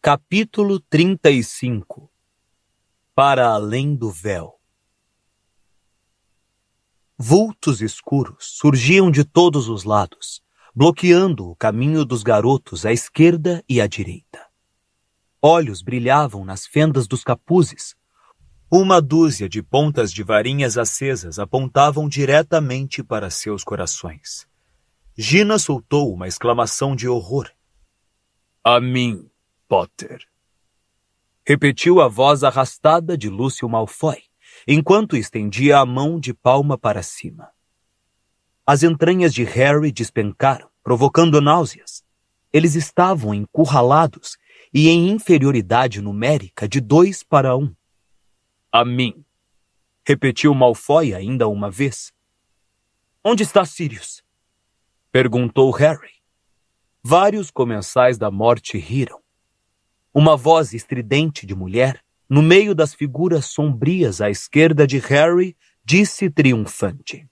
Capítulo 35. Para além do véu. Vultos escuros surgiam de todos os lados, bloqueando o caminho dos garotos à esquerda e à direita. Olhos brilhavam nas fendas dos capuzes. Uma dúzia de pontas de varinhas acesas apontavam diretamente para seus corações. Gina soltou uma exclamação de horror. A mim, Potter. Repetiu a voz arrastada de Lúcio Malfoy, enquanto estendia a mão de palma para cima. As entranhas de Harry despencaram, provocando náuseas. Eles estavam encurralados e em inferioridade numérica de 2-1. A mim. Repetiu Malfoy ainda uma vez. Onde está Sirius? Perguntou Harry. Vários comensais da morte riram. Uma voz estridente de mulher, no meio das figuras sombrias à esquerda de Harry, disse triunfante.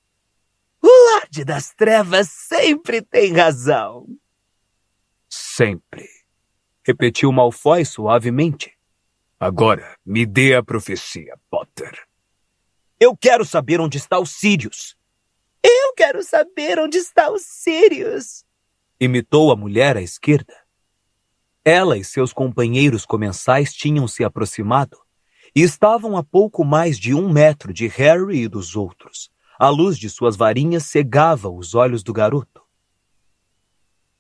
O Lorde das Trevas sempre tem razão. Sempre. Repetiu Malfoy suavemente. Agora, me dê a profecia, Potter. Eu quero saber onde está o Sirius. Eu quero saber onde está o Sirius. Imitou a mulher à esquerda. Ela e seus companheiros comensais tinham se aproximado e estavam a pouco mais de 1 metro de Harry e dos outros. A luz de suas varinhas cegava os olhos do garoto.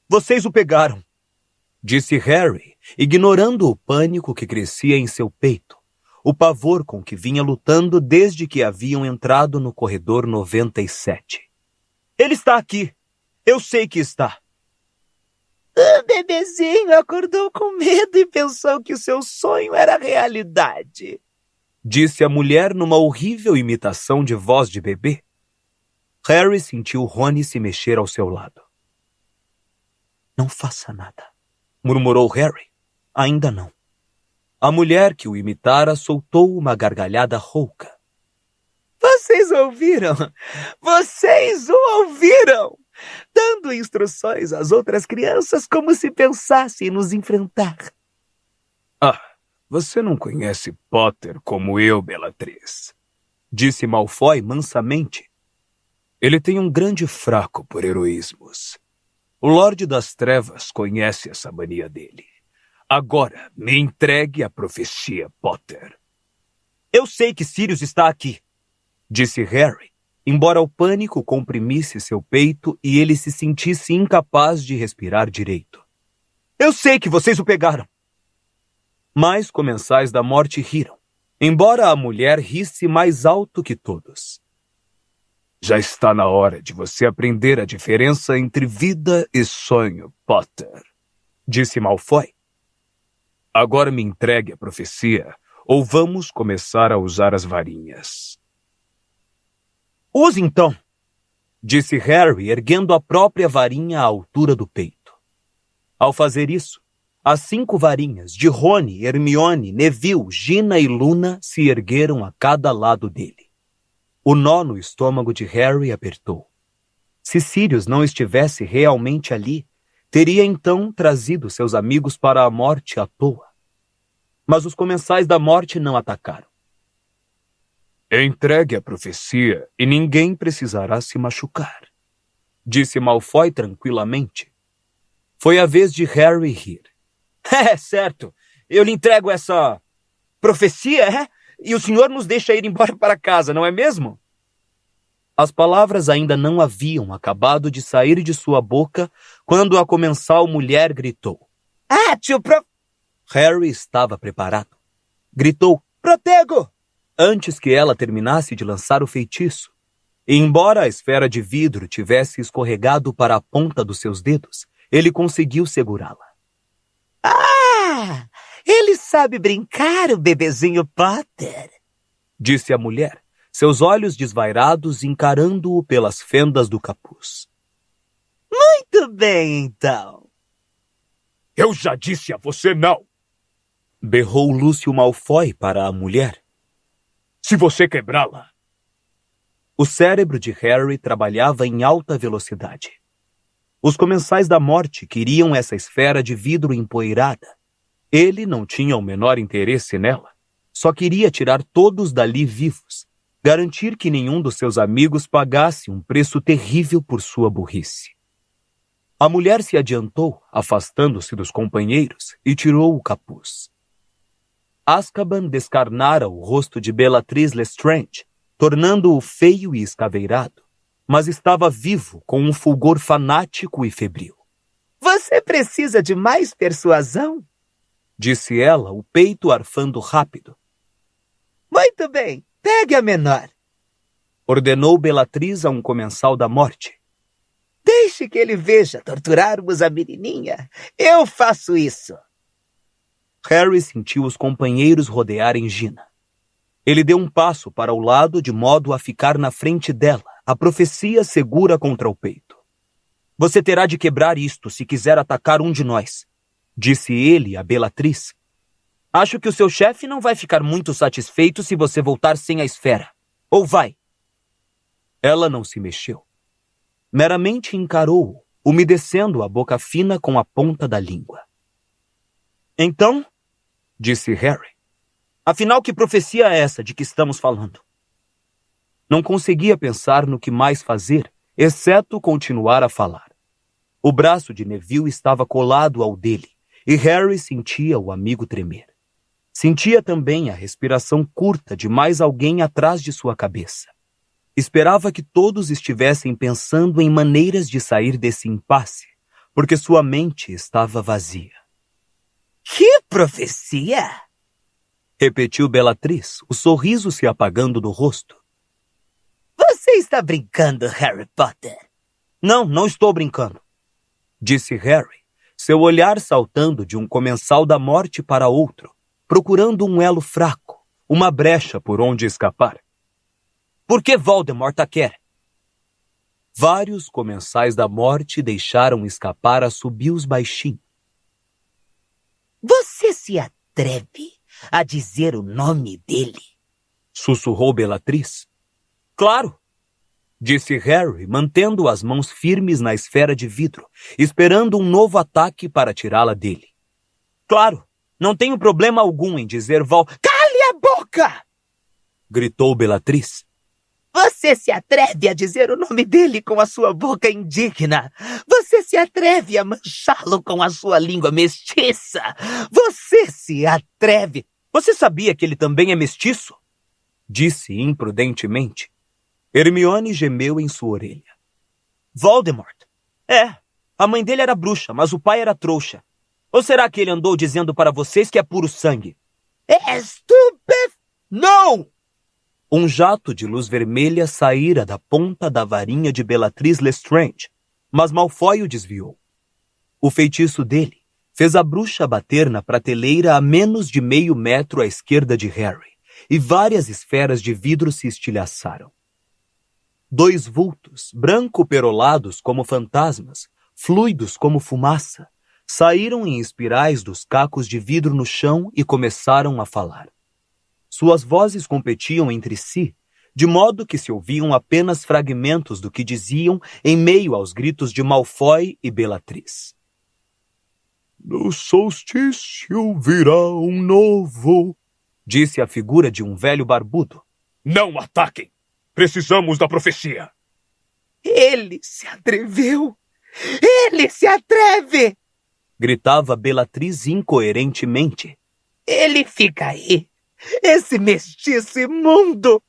Vocês o pegaram, disse Harry, ignorando o pânico que crescia em seu peito, o pavor com que vinha lutando desde que haviam entrado no corredor 97. Ele está aqui. Eu sei que está. O bebezinho acordou com medo e pensou que o seu sonho era realidade, disse a mulher numa horrível imitação de voz de bebê. Harry sentiu Rony se mexer ao seu lado. Não faça nada, murmurou Harry. Ainda não. A mulher que o imitara soltou uma gargalhada rouca. Vocês ouviram? Vocês o ouviram! Dando instruções às outras crianças como se pensassem nos enfrentar. Ah, você não conhece Potter como eu, Bellatrix, disse Malfoy mansamente. Ele tem um grande fraco por heroísmos. O Lorde das Trevas conhece essa mania dele. Agora, me entregue a profecia, Potter. Eu sei que Sirius está aqui, disse Harry, embora o pânico comprimisse seu peito e ele se sentisse incapaz de respirar direito. Eu sei que vocês o pegaram. Mais comensais da morte riram, embora a mulher risse mais alto que todos. Já está na hora de você aprender a diferença entre vida e sonho, Potter, disse Malfoy. Agora me entregue a profecia, ou vamos começar a usar as varinhas. Use então, disse Harry, erguendo a própria varinha à altura do peito. Ao fazer isso, as 5 varinhas de Rony, Hermione, Neville, Gina e Luna se ergueram a cada lado dele. O nó no estômago de Harry apertou. Se Sirius não estivesse realmente ali, teria então trazido seus amigos para a morte à toa. Mas os comensais da morte não atacaram. Entregue a profecia e ninguém precisará se machucar, disse Malfoy tranquilamente. Foi a vez de Harry rir. É certo, eu lhe entrego essa profecia, é? E o senhor nos deixa ir embora para casa, não é mesmo? As palavras ainda não haviam acabado de sair de sua boca quando a comensal mulher gritou. Ah, tio Harry estava preparado. Gritou, protego! Antes que ela terminasse de lançar o feitiço. E embora a esfera de vidro tivesse escorregado para a ponta dos seus dedos, ele conseguiu segurá-la. Ah! Ele sabe brincar, o bebezinho Potter, disse a mulher, seus olhos desvairados encarando-o pelas fendas do capuz. Muito bem, então. Eu já disse a você não, berrou Lúcio Malfoy para a mulher. Se você quebrá-la. O cérebro de Harry trabalhava em alta velocidade. Os comensais da morte queriam essa esfera de vidro empoeirada. Ele não tinha o menor interesse nela. Só queria tirar todos dali vivos, garantir que nenhum dos seus amigos pagasse um preço terrível por sua burrice. A mulher se adiantou, afastando-se dos companheiros, e tirou o capuz. Azkaban descarnara o rosto de Bellatrix Lestrange, tornando-o feio e escaveirado, mas estava vivo com um fulgor fanático e febril. Você precisa de mais persuasão? Disse ela, o peito arfando rápido. Muito bem, pegue a menor. Ordenou Bellatrix a um comensal da morte. Deixe que ele veja torturarmos a menininha. Eu faço isso. Harry sentiu os companheiros rodearem Gina. Ele deu um passo para o lado de modo a ficar na frente dela, a profecia segura contra o peito. Você terá de quebrar isto se quiser atacar um de nós, disse ele a Bellatrix. Acho que o seu chefe não vai ficar muito satisfeito se você voltar sem a esfera. Ou vai? Ela não se mexeu. Meramente encarou-o, umedecendo a boca fina com a ponta da língua. Então, disse Harry, afinal que profecia é essa de que estamos falando? Não conseguia pensar no que mais fazer, exceto continuar a falar. O braço de Neville estava colado ao dele, e Harry sentia o amigo tremer. Sentia também a respiração curta de mais alguém atrás de sua cabeça. Esperava que todos estivessem pensando em maneiras de sair desse impasse, porque sua mente estava vazia. Que profecia? Repetiu Bellatrix, o sorriso se apagando do rosto. Você está brincando, Harry Potter? Não estou brincando, disse Harry, seu olhar saltando de um comensal da morte para outro, procurando um elo fraco, uma brecha por onde escapar. Por que Voldemort a quer? Vários comensais da morte deixaram escapar assobios baixinhos. Você se atreve a dizer o nome dele? Sussurrou Bellatrix. Claro, disse Harry, mantendo as mãos firmes na esfera de vidro, esperando um novo ataque para tirá-la dele. Claro, não tenho problema algum em dizer Cale a boca! Gritou Bellatrix. Você se atreve a dizer o nome dele com a sua boca indigna. Você se atreve a manchá-lo com a sua língua mestiça. Você se atreve... Você sabia que ele também é mestiço? Disse imprudentemente. Hermione gemeu em sua orelha. Voldemort? A mãe dele era bruxa, mas o pai era trouxa. Ou será que ele andou dizendo para vocês que é puro sangue? Não! Um jato de luz vermelha saíra da ponta da varinha de Bellatrix Lestrange, mas Malfoy o desviou. O feitiço dele fez a bruxa bater na prateleira a menos de meio metro à esquerda de Harry, e várias esferas de vidro se estilhaçaram. 2 vultos, branco-perolados como fantasmas, fluidos como fumaça, saíram em espirais dos cacos de vidro no chão e começaram a falar. Suas vozes competiam entre si, de modo que se ouviam apenas fragmentos do que diziam em meio aos gritos de Malfoy e Bellatrix. No solstício virá um novo, disse a figura de um velho barbudo. Não ataquem! Precisamos da profecia! Ele se atreveu! Ele se atreve! Gritava Bellatrix incoerentemente. Ele fica aí! Esse mestiço imundo!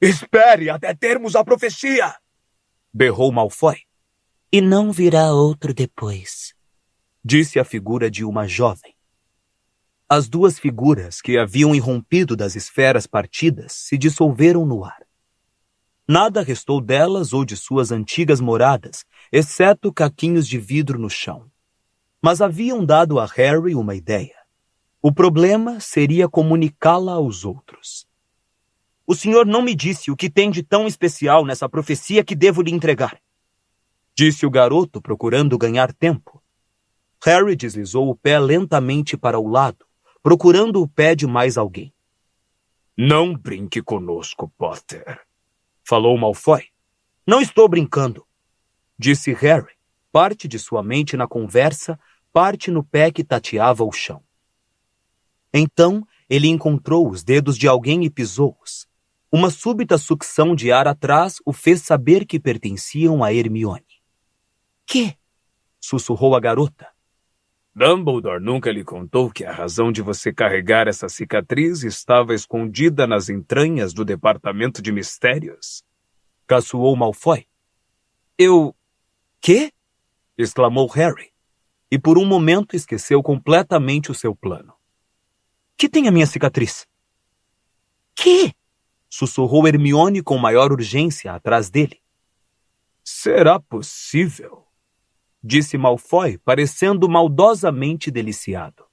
Espere até termos a profecia! Berrou Malfoy. E não virá outro depois, disse a figura de uma jovem. As 2 figuras que haviam irrompido das esferas partidas se dissolveram no ar. Nada restou delas ou de suas antigas moradas, exceto caquinhos de vidro no chão. Mas haviam dado a Harry uma ideia. O problema seria comunicá-la aos outros. O senhor não me disse o que tem de tão especial nessa profecia que devo lhe entregar, disse o garoto, procurando ganhar tempo. Harry deslizou o pé lentamente para o lado, procurando o pé de mais alguém. Não brinque conosco, Potter, falou Malfoy. Não estou brincando, disse Harry, parte de sua mente na conversa, parte no pé que tateava o chão. Então, ele encontrou os dedos de alguém e pisou-os. Uma súbita sucção de ar atrás o fez saber que pertenciam a Hermione. Que? Sussurrou a garota. Dumbledore nunca lhe contou que a razão de você carregar essa cicatriz estava escondida nas entranhas do Departamento de Mistérios? Caçoou Malfoy. Quê? Exclamou Harry, e por um momento esqueceu completamente o seu plano. Que tem a minha cicatriz? Que? Sussurrou Hermione com maior urgência atrás dele. Será possível? Disse Malfoy, parecendo maldosamente deliciado.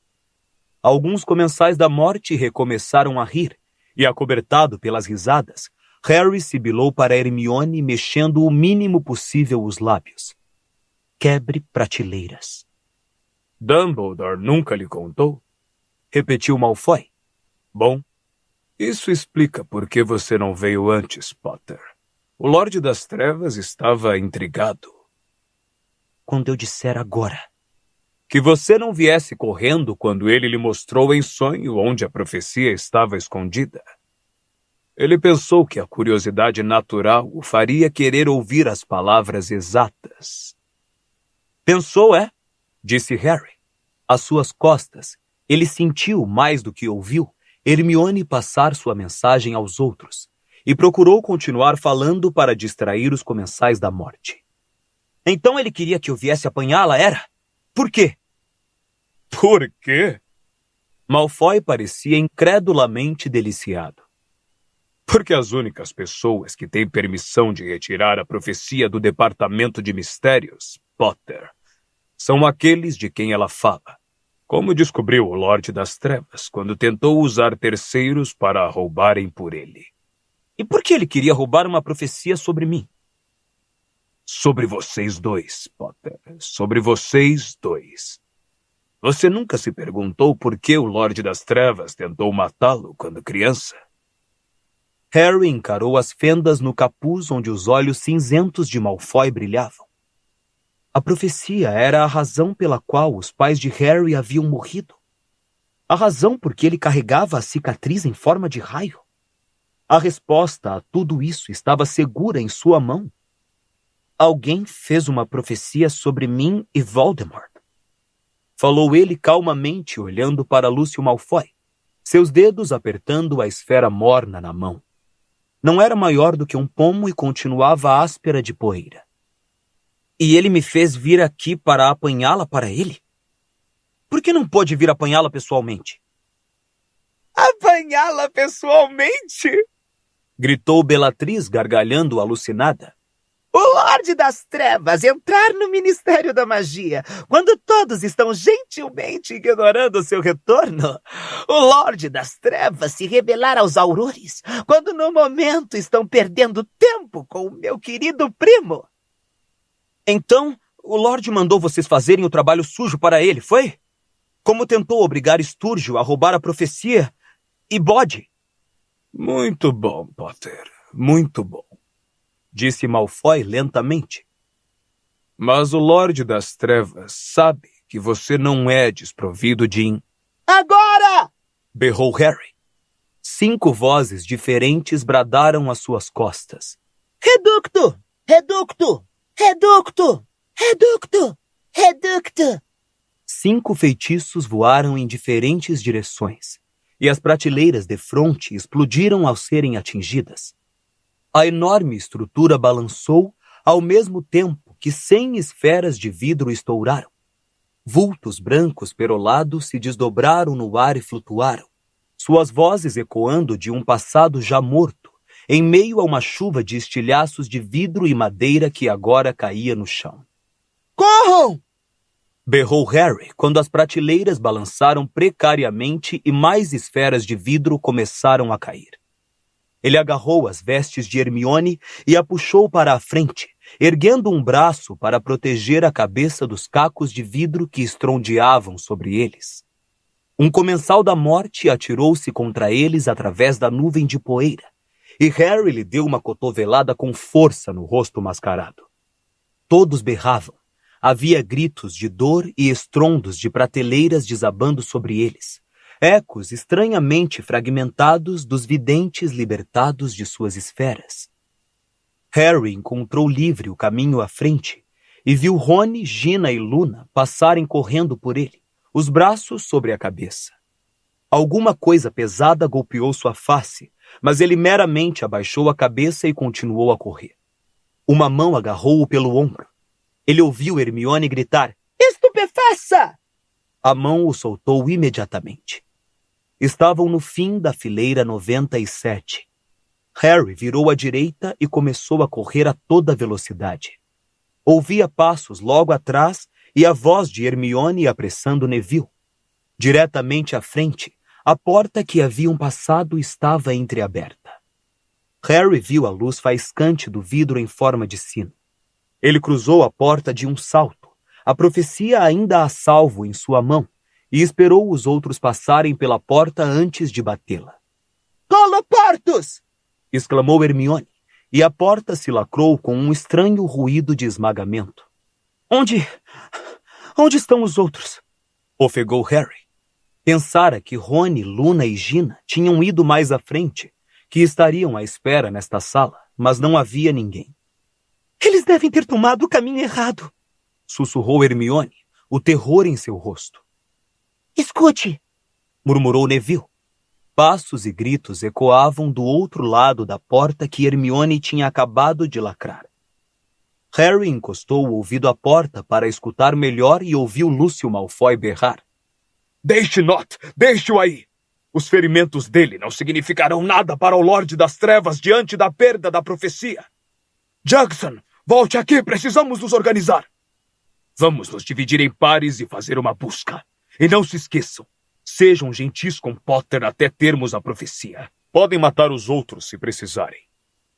Alguns comensais da morte recomeçaram a rir, e acobertado pelas risadas, Harry sibilou para Hermione, mexendo o mínimo possível os lábios. Quebre prateleiras. Dumbledore nunca lhe contou? Repetiu Malfoy. Bom, isso explica por que você não veio antes, Potter. O Lorde das Trevas estava intrigado. Quando eu disser agora Que você não viesse correndo quando ele lhe mostrou em sonho onde a profecia estava escondida. Ele pensou que a curiosidade natural o faria querer ouvir as palavras exatas. Pensou, é? Disse Harry. Às suas costas, ele sentiu, mais do que ouviu, Hermione passar sua mensagem aos outros, e procurou continuar falando para distrair os comensais da morte. Então ele queria que eu viesse apanhá-la, era? Por quê? Por quê? Malfoy parecia incredulamente deliciado. Porque as únicas pessoas que têm permissão de retirar a profecia do Departamento de Mistérios, Potter, são aqueles de quem ela fala, como descobriu o Lorde das Trevas quando tentou usar terceiros para a roubarem por ele. E por que ele queria roubar uma profecia sobre mim? Sobre vocês dois, Potter. Sobre vocês dois. Você nunca se perguntou por que o Lorde das Trevas tentou matá-lo quando criança? Harry encarou as fendas no capuz onde os olhos cinzentos de Malfoy brilhavam. A profecia era a razão pela qual os pais de Harry haviam morrido. A razão por que ele carregava a cicatriz em forma de raio. A resposta a tudo isso estava segura em sua mão. Alguém fez uma profecia sobre mim e Voldemort. Falou ele calmamente, olhando para Lúcio Malfoy, seus dedos apertando a esfera morna na mão. Não era maior do que um pomo e continuava áspera de poeira. E ele me fez vir aqui para apanhá-la para ele? Por que não pôde vir apanhá-la pessoalmente? Apanhá-la pessoalmente? Gritou Bellatrix, gargalhando alucinada. O Lorde das Trevas entrar no Ministério da Magia, quando todos estão gentilmente ignorando seu retorno. O Lorde das Trevas se rebelar aos aurores, quando no momento estão perdendo tempo com o meu querido primo. Então, o Lorde mandou vocês fazerem o trabalho sujo para ele, foi? Como tentou obrigar Sturgio a roubar a profecia e Bode. Muito bom, Potter. Muito bom. Disse Malfoy lentamente. Mas o Lorde das Trevas sabe que você não é desprovido de... Agora! Berrou Harry. 5 vozes diferentes bradaram às suas costas. Reducto! Reducto! Reducto! Reducto! Reducto! 5 feitiços voaram em diferentes direções, e as prateleiras defronte explodiram ao serem atingidas. A enorme estrutura balançou ao mesmo tempo que 100 esferas de vidro estouraram. Vultos brancos perolados se desdobraram no ar e flutuaram, suas vozes ecoando de um passado já morto, em meio a uma chuva de estilhaços de vidro e madeira que agora caía no chão. Corram! Berrou Harry quando as prateleiras balançaram precariamente e mais esferas de vidro começaram a cair. Ele agarrou as vestes de Hermione e a puxou para a frente, erguendo um braço para proteger a cabeça dos cacos de vidro que estrondeavam sobre eles. Um comensal da morte atirou-se contra eles através da nuvem de poeira, e Harry lhe deu uma cotovelada com força no rosto mascarado. Todos berravam. Havia gritos de dor e estrondos de prateleiras desabando sobre eles. ecos estranhamente fragmentados dos videntes libertados de suas esferas. Harry encontrou livre o caminho à frente e viu Rony, Gina e Luna passarem correndo por ele, os braços sobre a cabeça. Alguma coisa pesada golpeou sua face, mas ele meramente abaixou a cabeça e continuou a correr. Uma mão agarrou-o pelo ombro. Ele ouviu Hermione gritar: Estupefaça! A mão o soltou imediatamente. Estavam no fim da fileira 97. Harry virou à direita e começou a correr a toda velocidade. Ouvia passos logo atrás e a voz de Hermione apressando Neville. Diretamente à frente, a porta que haviam passado estava entreaberta. Harry viu a luz faiscante do vidro em forma de sino. Ele cruzou a porta de um salto, a profecia ainda a salvo em sua mão, e esperou os outros passarem pela porta antes de batê-la. Coloportos! Exclamou Hermione, e a porta se lacrou com um estranho ruído de esmagamento. Onde estão os outros? Ofegou Harry. Pensara que Rony, Luna e Gina tinham ido mais à frente, que estariam à espera nesta sala, mas não havia ninguém. Eles devem ter tomado o caminho errado, sussurrou Hermione, o terror em seu rosto. Escute, murmurou Neville. Passos e gritos ecoavam do outro lado da porta que Hermione tinha acabado de lacrar. Harry encostou o ouvido à porta para escutar melhor e ouviu Lúcio Malfoy berrar. Deixe Nott! Deixe-o aí! Os ferimentos dele não significarão nada para o Lorde das Trevas diante da perda da profecia. Jackson, volte aqui! Precisamos nos organizar! Vamos nos dividir em pares e fazer uma busca. E não se esqueçam, sejam gentis com Potter até termos a profecia. Podem matar os outros se precisarem.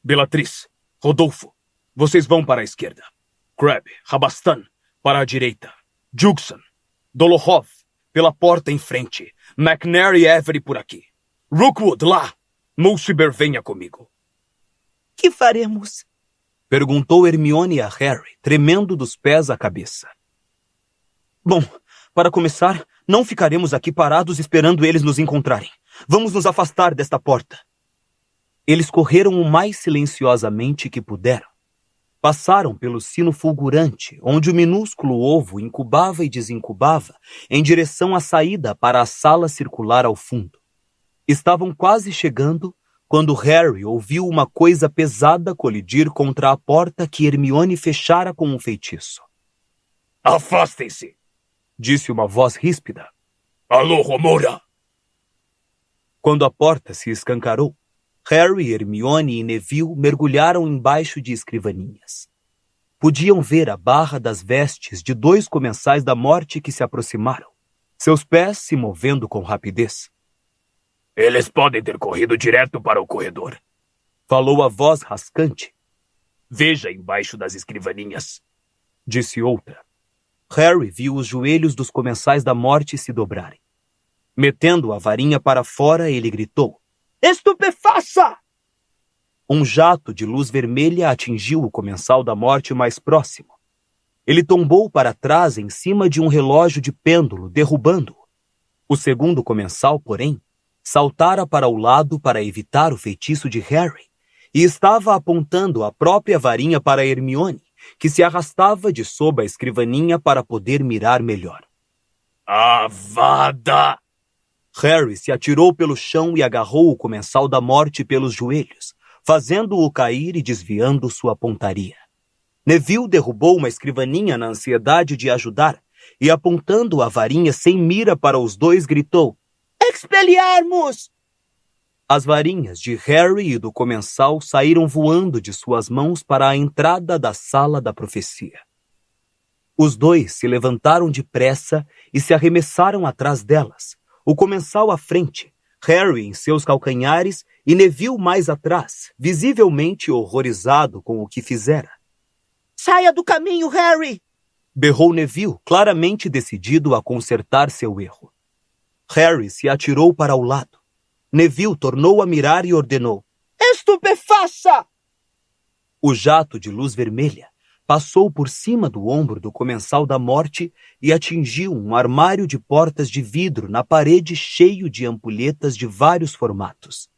Bellatrix, Rodolfo, vocês vão para a esquerda. Crabbe, Rabastan, para a direita. Jugson, Dolohov, pela porta em frente. McNair e Avery por aqui. Rookwood, lá. Mulciber, venha comigo. Que faremos? Perguntou Hermione a Harry, tremendo dos pés à cabeça. Bom, para começar, não ficaremos aqui parados esperando eles nos encontrarem. Vamos nos afastar desta porta. Eles correram o mais silenciosamente que puderam. Passaram pelo sino fulgurante, onde o minúsculo ovo incubava e desincubava em direção à saída para a sala circular ao fundo. Estavam quase chegando quando Harry ouviu uma coisa pesada colidir contra a porta que Hermione fechara com um feitiço. Afastem-se! Disse uma voz ríspida. Alô, Romora! Quando a porta se escancarou, Harry, Hermione e Neville mergulharam embaixo de escrivaninhas. Podiam ver a barra das vestes de 2 comensais da morte que se aproximaram, seus pés se movendo com rapidez. Eles podem ter corrido direto para o corredor, falou a voz rascante. Veja embaixo das escrivaninhas, disse outra. Harry viu os joelhos dos comensais da morte se dobrarem. Metendo a varinha para fora, ele gritou. Estupefaça! Um jato de luz vermelha atingiu o comensal da morte mais próximo. Ele tombou para trás em cima de um relógio de pêndulo, derrubando-o. O segundo comensal, porém, saltara para o lado para evitar o feitiço de Harry e estava apontando a própria varinha para Hermione, que se arrastava de sob a escrivaninha para poder mirar melhor. Avada! Harry se atirou pelo chão e agarrou o comensal da morte pelos joelhos, fazendo-o cair e desviando sua pontaria. Neville derrubou uma escrivaninha na ansiedade de ajudar e, apontando a varinha sem mira para os dois, gritou: Expelliarmus! As varinhas de Harry e do comensal saíram voando de suas mãos para a entrada da sala da profecia. Os dois se levantaram depressa e se arremessaram atrás delas, o comensal à frente, Harry em seus calcanhares e Neville mais atrás, visivelmente horrorizado com o que fizera. Saia do caminho, Harry! Berrou Neville, claramente decidido a consertar seu erro. Harry se atirou para o lado. Neville tornou a mirar e ordenou: Estupefaça! O jato de luz vermelha passou por cima do ombro do Comensal da Morte e atingiu um armário de portas de vidro na parede cheio de ampulhetas de vários formatos.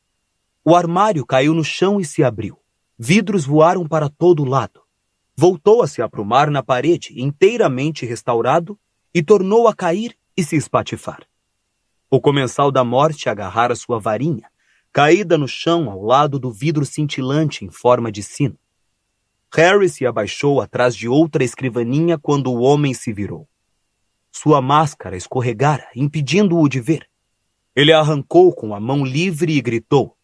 O armário caiu no chão e se abriu. Vidros voaram para todo lado. Voltou a se aprumar na parede, inteiramente restaurado, e tornou a cair e se espatifar. O Comensal da Morte agarrara sua varinha, caída no chão ao lado do vidro cintilante em forma de sino. Harry se abaixou atrás de outra escrivaninha quando o homem se virou. Sua máscara escorregara, impedindo-o de ver. Ele a arrancou com a mão livre e gritou: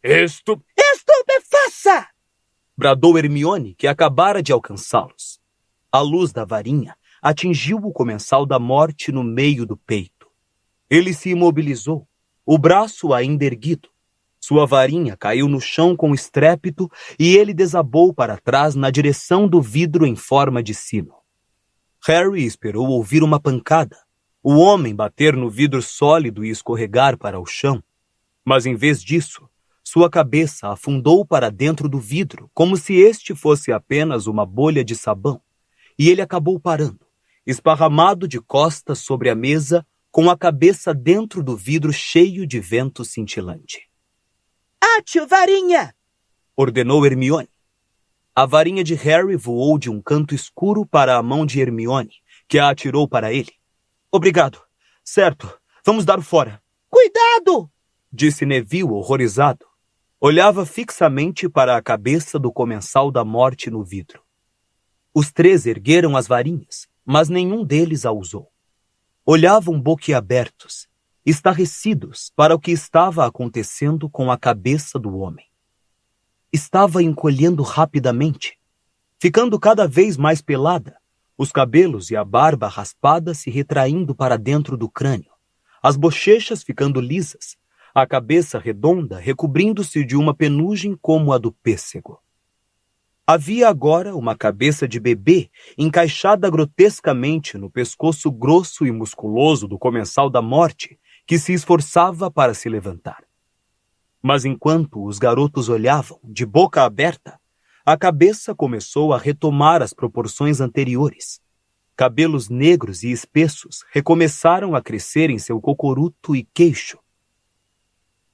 Estupefaça! Bradou Hermione, que acabara de alcançá-los. A luz da varinha atingiu o Comensal da Morte no meio do peito. Ele se imobilizou, o braço ainda erguido. Sua varinha caiu no chão com estrépito e ele desabou para trás na direção do vidro em forma de sino. Harry esperou ouvir uma pancada, o homem bater no vidro sólido e escorregar para o chão. Mas em vez disso, sua cabeça afundou para dentro do vidro, como se este fosse apenas uma bolha de sabão, e ele acabou parando, esparramado de costas sobre a mesa, com a cabeça dentro do vidro cheio de vento cintilante. Átio, varinha! Ordenou Hermione. A varinha de Harry voou de um canto escuro para a mão de Hermione, que a atirou para ele. Obrigado. Certo, vamos dar o fora. Cuidado! Disse Neville, horrorizado. Olhava fixamente para a cabeça do Comensal da Morte no vidro. Os três ergueram as varinhas, mas nenhum deles a usou. Olhavam boquiabertos, estarrecidos para o que estava acontecendo com a cabeça do homem. Estava encolhendo rapidamente, ficando cada vez mais pelada, os cabelos e a barba raspada se retraindo para dentro do crânio, as bochechas ficando lisas, a cabeça redonda recobrindo-se de uma penugem como a do pêssego. Havia agora uma cabeça de bebê encaixada grotescamente no pescoço grosso e musculoso do Comensal da Morte, que se esforçava para se levantar. Mas enquanto os garotos olhavam, de boca aberta, a cabeça começou a retomar as proporções anteriores. Cabelos negros e espessos recomeçaram a crescer em seu cocoruto e queixo.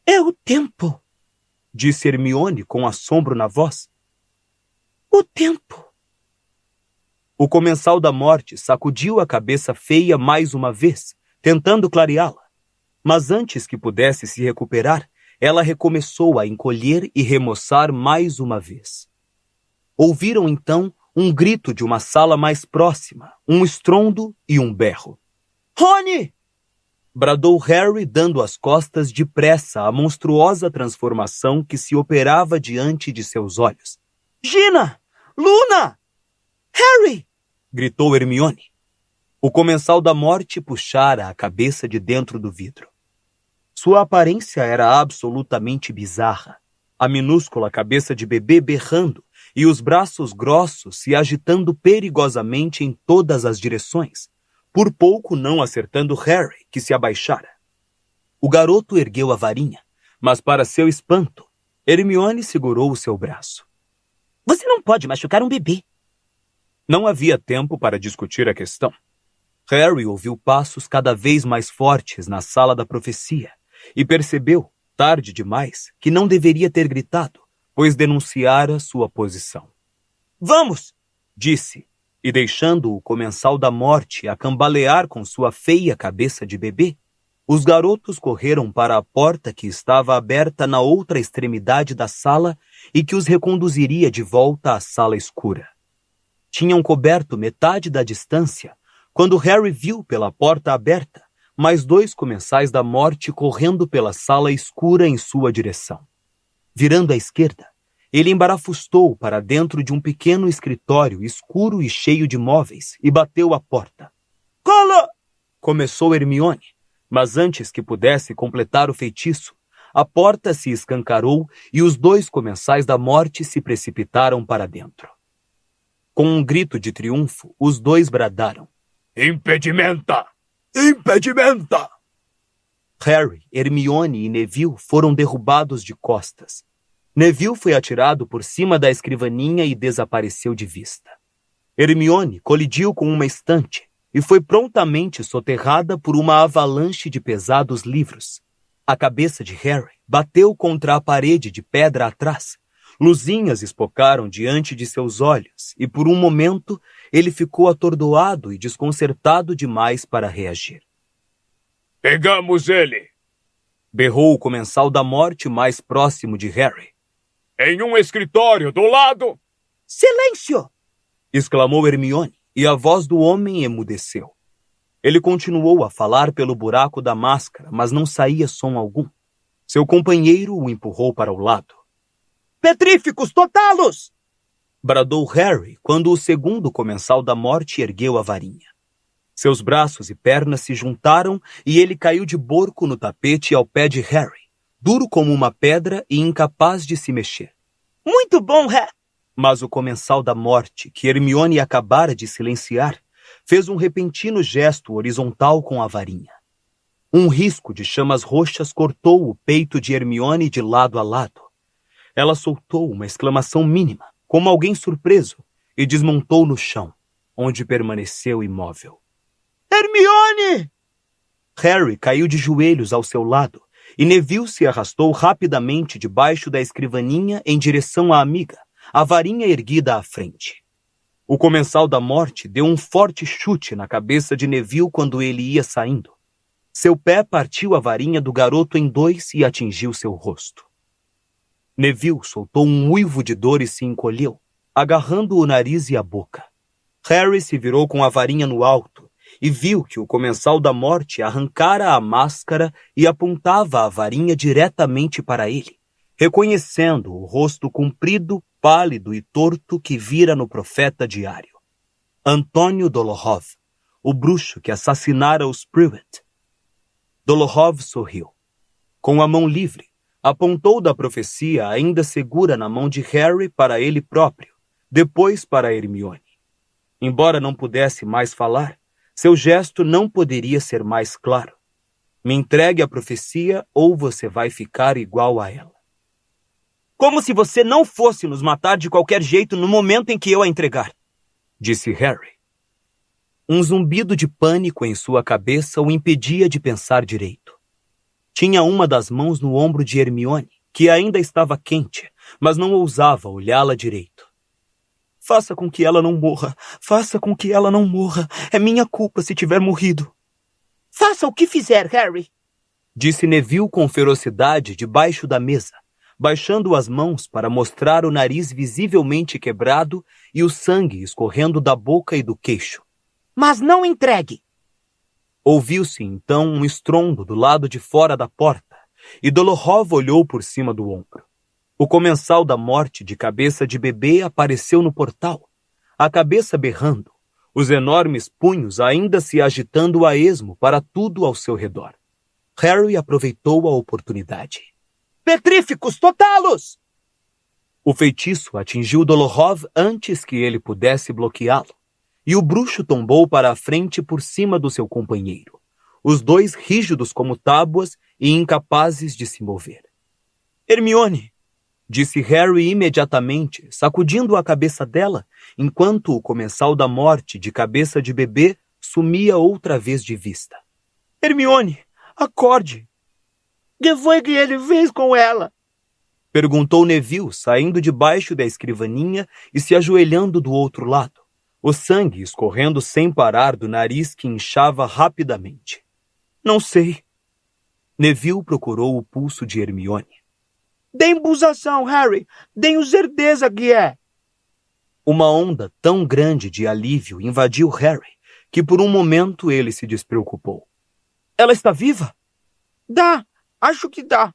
É o tempo, disse Hermione com assombro na voz. O tempo. O Comensal da Morte sacudiu a cabeça feia mais uma vez, tentando clareá-la. Mas antes que pudesse se recuperar, ela recomeçou a encolher e remoçar mais uma vez. Ouviram então um grito de uma sala mais próxima, um estrondo e um berro. Rony! Bradou Harry, dando as costas depressa à monstruosa transformação que se operava diante de seus olhos. Gina! Luna! Harry! Gritou Hermione. O Comensal da Morte puxara a cabeça de dentro do vidro. Sua aparência era absolutamente bizarra. A minúscula cabeça de bebê berrando e os braços grossos se agitando perigosamente em todas as direções, por pouco não acertando Harry, que se abaixara. O garoto ergueu a varinha, mas para seu espanto, Hermione segurou o seu braço. Você não pode machucar um bebê. Não havia tempo para discutir a questão. Harry ouviu passos cada vez mais fortes na sala da profecia e percebeu, tarde demais, que não deveria ter gritado, pois denunciara sua posição. Vamos! Disse, e deixando o Comensal da Morte a cambalear com sua feia cabeça de bebê, os garotos correram para a porta que estava aberta na outra extremidade da sala e que os reconduziria de volta à sala escura. Tinham coberto metade da distância quando Harry viu pela porta aberta mais dois Comensais da Morte correndo pela sala escura em sua direção. Virando à esquerda, ele embarafustou para dentro de um pequeno escritório escuro e cheio de móveis e bateu à porta. Cala! Começou Hermione, mas antes que pudesse completar o feitiço, a porta se escancarou e os dois Comensais da Morte se precipitaram para dentro. Com um grito de triunfo, os dois bradaram. Impedimenta! Impedimenta! Harry, Hermione e Neville foram derrubados de costas. Neville foi atirado por cima da escrivaninha e desapareceu de vista. Hermione colidiu com uma estante e foi prontamente soterrada por uma avalanche de pesados livros. A cabeça de Harry bateu contra a parede de pedra atrás. Luzinhas espocaram diante de seus olhos e, por um momento, ele ficou atordoado e desconcertado demais para reagir. Pegamos ele! Berrou o Comensal da Morte mais próximo de Harry. Em um escritório do lado! Silêncio! Exclamou Hermione, e a voz do homem emudeceu. Ele continuou a falar pelo buraco da máscara, mas não saía som algum. Seu companheiro o empurrou para o lado. Petríficos totalos! Bradou Harry quando o segundo Comensal da Morte ergueu a varinha. Seus braços e pernas se juntaram e ele caiu de borco no tapete ao pé de Harry, duro como uma pedra e incapaz de se mexer. Muito bom, Harry! Mas o Comensal da Morte, que Hermione acabara de silenciar, fez um repentino gesto horizontal com a varinha. Um risco de chamas roxas cortou o peito de Hermione de lado a lado. Ela soltou uma exclamação mínima, como alguém surpreso, e desmontou no chão, onde permaneceu imóvel. Hermione! Harry caiu de joelhos ao seu lado, e Neville se arrastou rapidamente debaixo da escrivaninha em direção à amiga, a varinha erguida à frente. O Comensal da Morte deu um forte chute na cabeça de Neville quando ele ia saindo. Seu pé partiu a varinha do garoto em dois e atingiu seu rosto. Neville soltou um uivo de dor e se encolheu, agarrando o nariz e a boca. Harry se virou com a varinha no alto e viu que o Comensal da Morte arrancara a máscara e apontava a varinha diretamente para ele, reconhecendo o rosto comprido, pálido e torto que vira no profeta diário. Antônio Dolohov, o bruxo que assassinara os Privet. Dolohov sorriu. Com a mão livre, apontou da profecia ainda segura na mão de Harry para ele próprio, depois para Hermione. Embora não pudesse mais falar, seu gesto não poderia ser mais claro. Me entregue a profecia ou você vai ficar igual a ela. Como se você não fosse nos matar de qualquer jeito no momento em que eu a entregar, disse Harry. Um zumbido de pânico em sua cabeça o impedia de pensar direito. Tinha uma das mãos no ombro de Hermione, que ainda estava quente, mas não ousava olhá-la direito. Faça com que ela não morra. Faça com que ela não morra. É minha culpa se tiver morrido. Faça o que fizer, Harry, disse Neville com ferocidade debaixo da mesa, baixando as mãos para mostrar o nariz visivelmente quebrado e o sangue escorrendo da boca e do queixo. Mas não entregue! Ouviu-se então um estrondo do lado de fora da porta, e Dolohov olhou por cima do ombro. O Comensal da Morte de cabeça de bebê apareceu no portal, a cabeça berrando, os enormes punhos ainda se agitando a esmo para tudo ao seu redor. Harry aproveitou a oportunidade. Petríficos totalos! O feitiço atingiu Dolohov antes que ele pudesse bloqueá-lo, e o bruxo tombou para a frente por cima do seu companheiro, os dois rígidos como tábuas e incapazes de se mover. Hermione! Disse Harry imediatamente, sacudindo a cabeça dela, enquanto o Comensal da Morte de cabeça de bebê sumia outra vez de vista. Hermione, acorde! Que foi que ele fez com ela? Perguntou Neville, saindo debaixo da escrivaninha e se ajoelhando do outro lado, o sangue escorrendo sem parar do nariz que inchava rapidamente. Não sei. Neville procurou o pulso de Hermione. Dê embusação, Harry. Tenho certeza que é. Uma onda tão grande de alívio invadiu Harry que por um momento ele se despreocupou. Ela está viva? Dá. Acho que dá.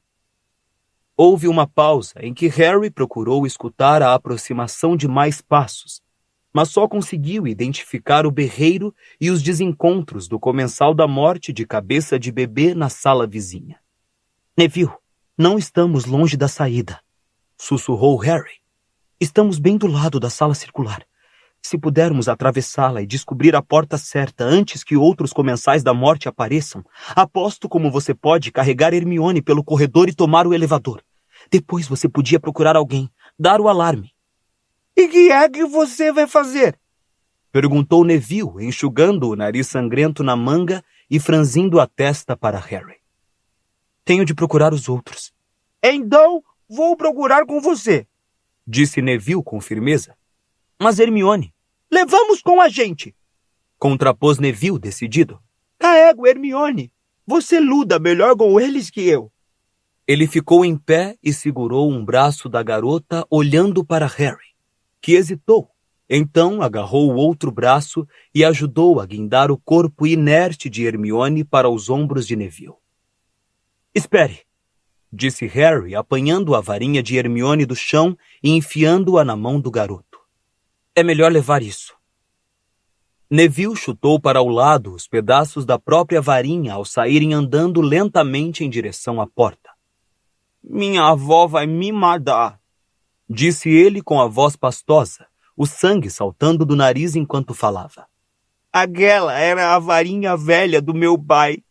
Houve uma pausa em que Harry procurou escutar a aproximação de mais passos, mas só conseguiu identificar o berreiro e os desencontros do Comensal da Morte de cabeça de bebê na sala vizinha. Neville, não estamos longe da saída, sussurrou Harry. Estamos bem do lado da sala circular. Se pudermos atravessá-la e descobrir a porta certa antes que outros Comensais da Morte apareçam, aposto como você pode carregar Hermione pelo corredor e tomar o elevador. Depois você podia procurar alguém, dar o alarme. E que é que você vai fazer? Perguntou Neville, enxugando o nariz sangrento na manga e franzindo a testa para Harry. Tenho de procurar os outros. Então, vou procurar com você, disse Neville com firmeza. Mas Hermione, levamos com a gente, contrapôs Neville decidido. Carrego Hermione. Você luta melhor com eles que eu. Ele ficou em pé e segurou um braço da garota olhando para Harry, que hesitou. Então agarrou o outro braço e ajudou a guindar o corpo inerte de Hermione para os ombros de Neville. Espere, disse Harry, apanhando a varinha de Hermione do chão e enfiando-a na mão do garoto. É melhor levar isso. Neville chutou para o lado os pedaços da própria varinha ao saírem andando lentamente em direção à porta. Minha avó vai me matar, disse ele com a voz pastosa, o sangue saltando do nariz enquanto falava. Aquela era a varinha velha do meu pai.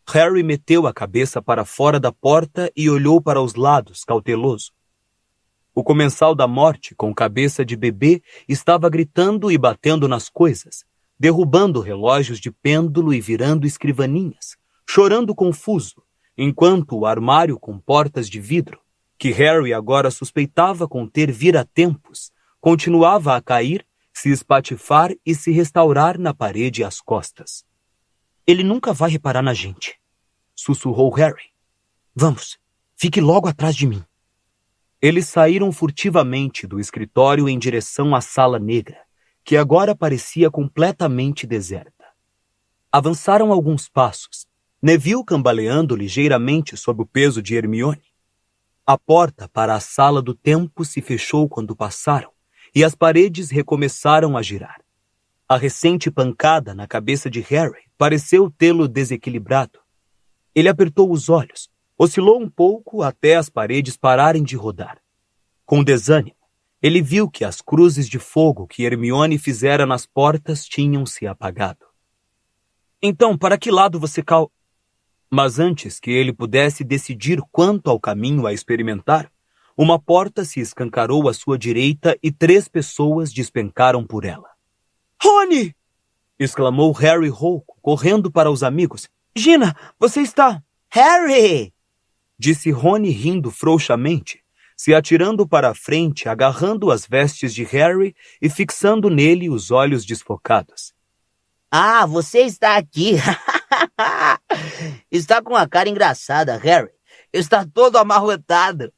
Harry meteu a cabeça para fora da porta e olhou para os lados, cauteloso. O comensal da morte, com cabeça de bebê, estava gritando e batendo nas coisas, derrubando relógios de pêndulo e virando escrivaninhas, chorando confuso, enquanto o armário com portas de vidro, que Harry agora suspeitava conter vira-tempos, continuava a cair, se espatifar e se restaurar na parede às costas. Ele nunca vai reparar na gente, sussurrou Harry. Vamos, fique logo atrás de mim. Eles saíram furtivamente do escritório em direção à sala negra, que agora parecia completamente deserta. Avançaram alguns passos, Neville cambaleando ligeiramente sob o peso de Hermione. A porta para a sala do tempo se fechou quando passaram, e as paredes recomeçaram a girar. A recente pancada na cabeça de Harry pareceu tê-lo desequilibrado. Ele apertou os olhos, oscilou um pouco até as paredes pararem de rodar. Com desânimo, ele viu que as cruzes de fogo que Hermione fizera nas portas tinham se apagado. Então, para que lado você Mas antes que ele pudesse decidir quanto ao caminho a experimentar, uma porta se escancarou à sua direita e 3 pessoas despencaram por ela. Rony! Exclamou Harry rouco, correndo para os amigos. Gina, você está... Harry! Disse Rony rindo frouxamente, se atirando para a frente, agarrando as vestes de Harry e fixando nele os olhos desfocados. Ah, você está aqui. Está com uma cara engraçada, Harry. Está todo amarrotado.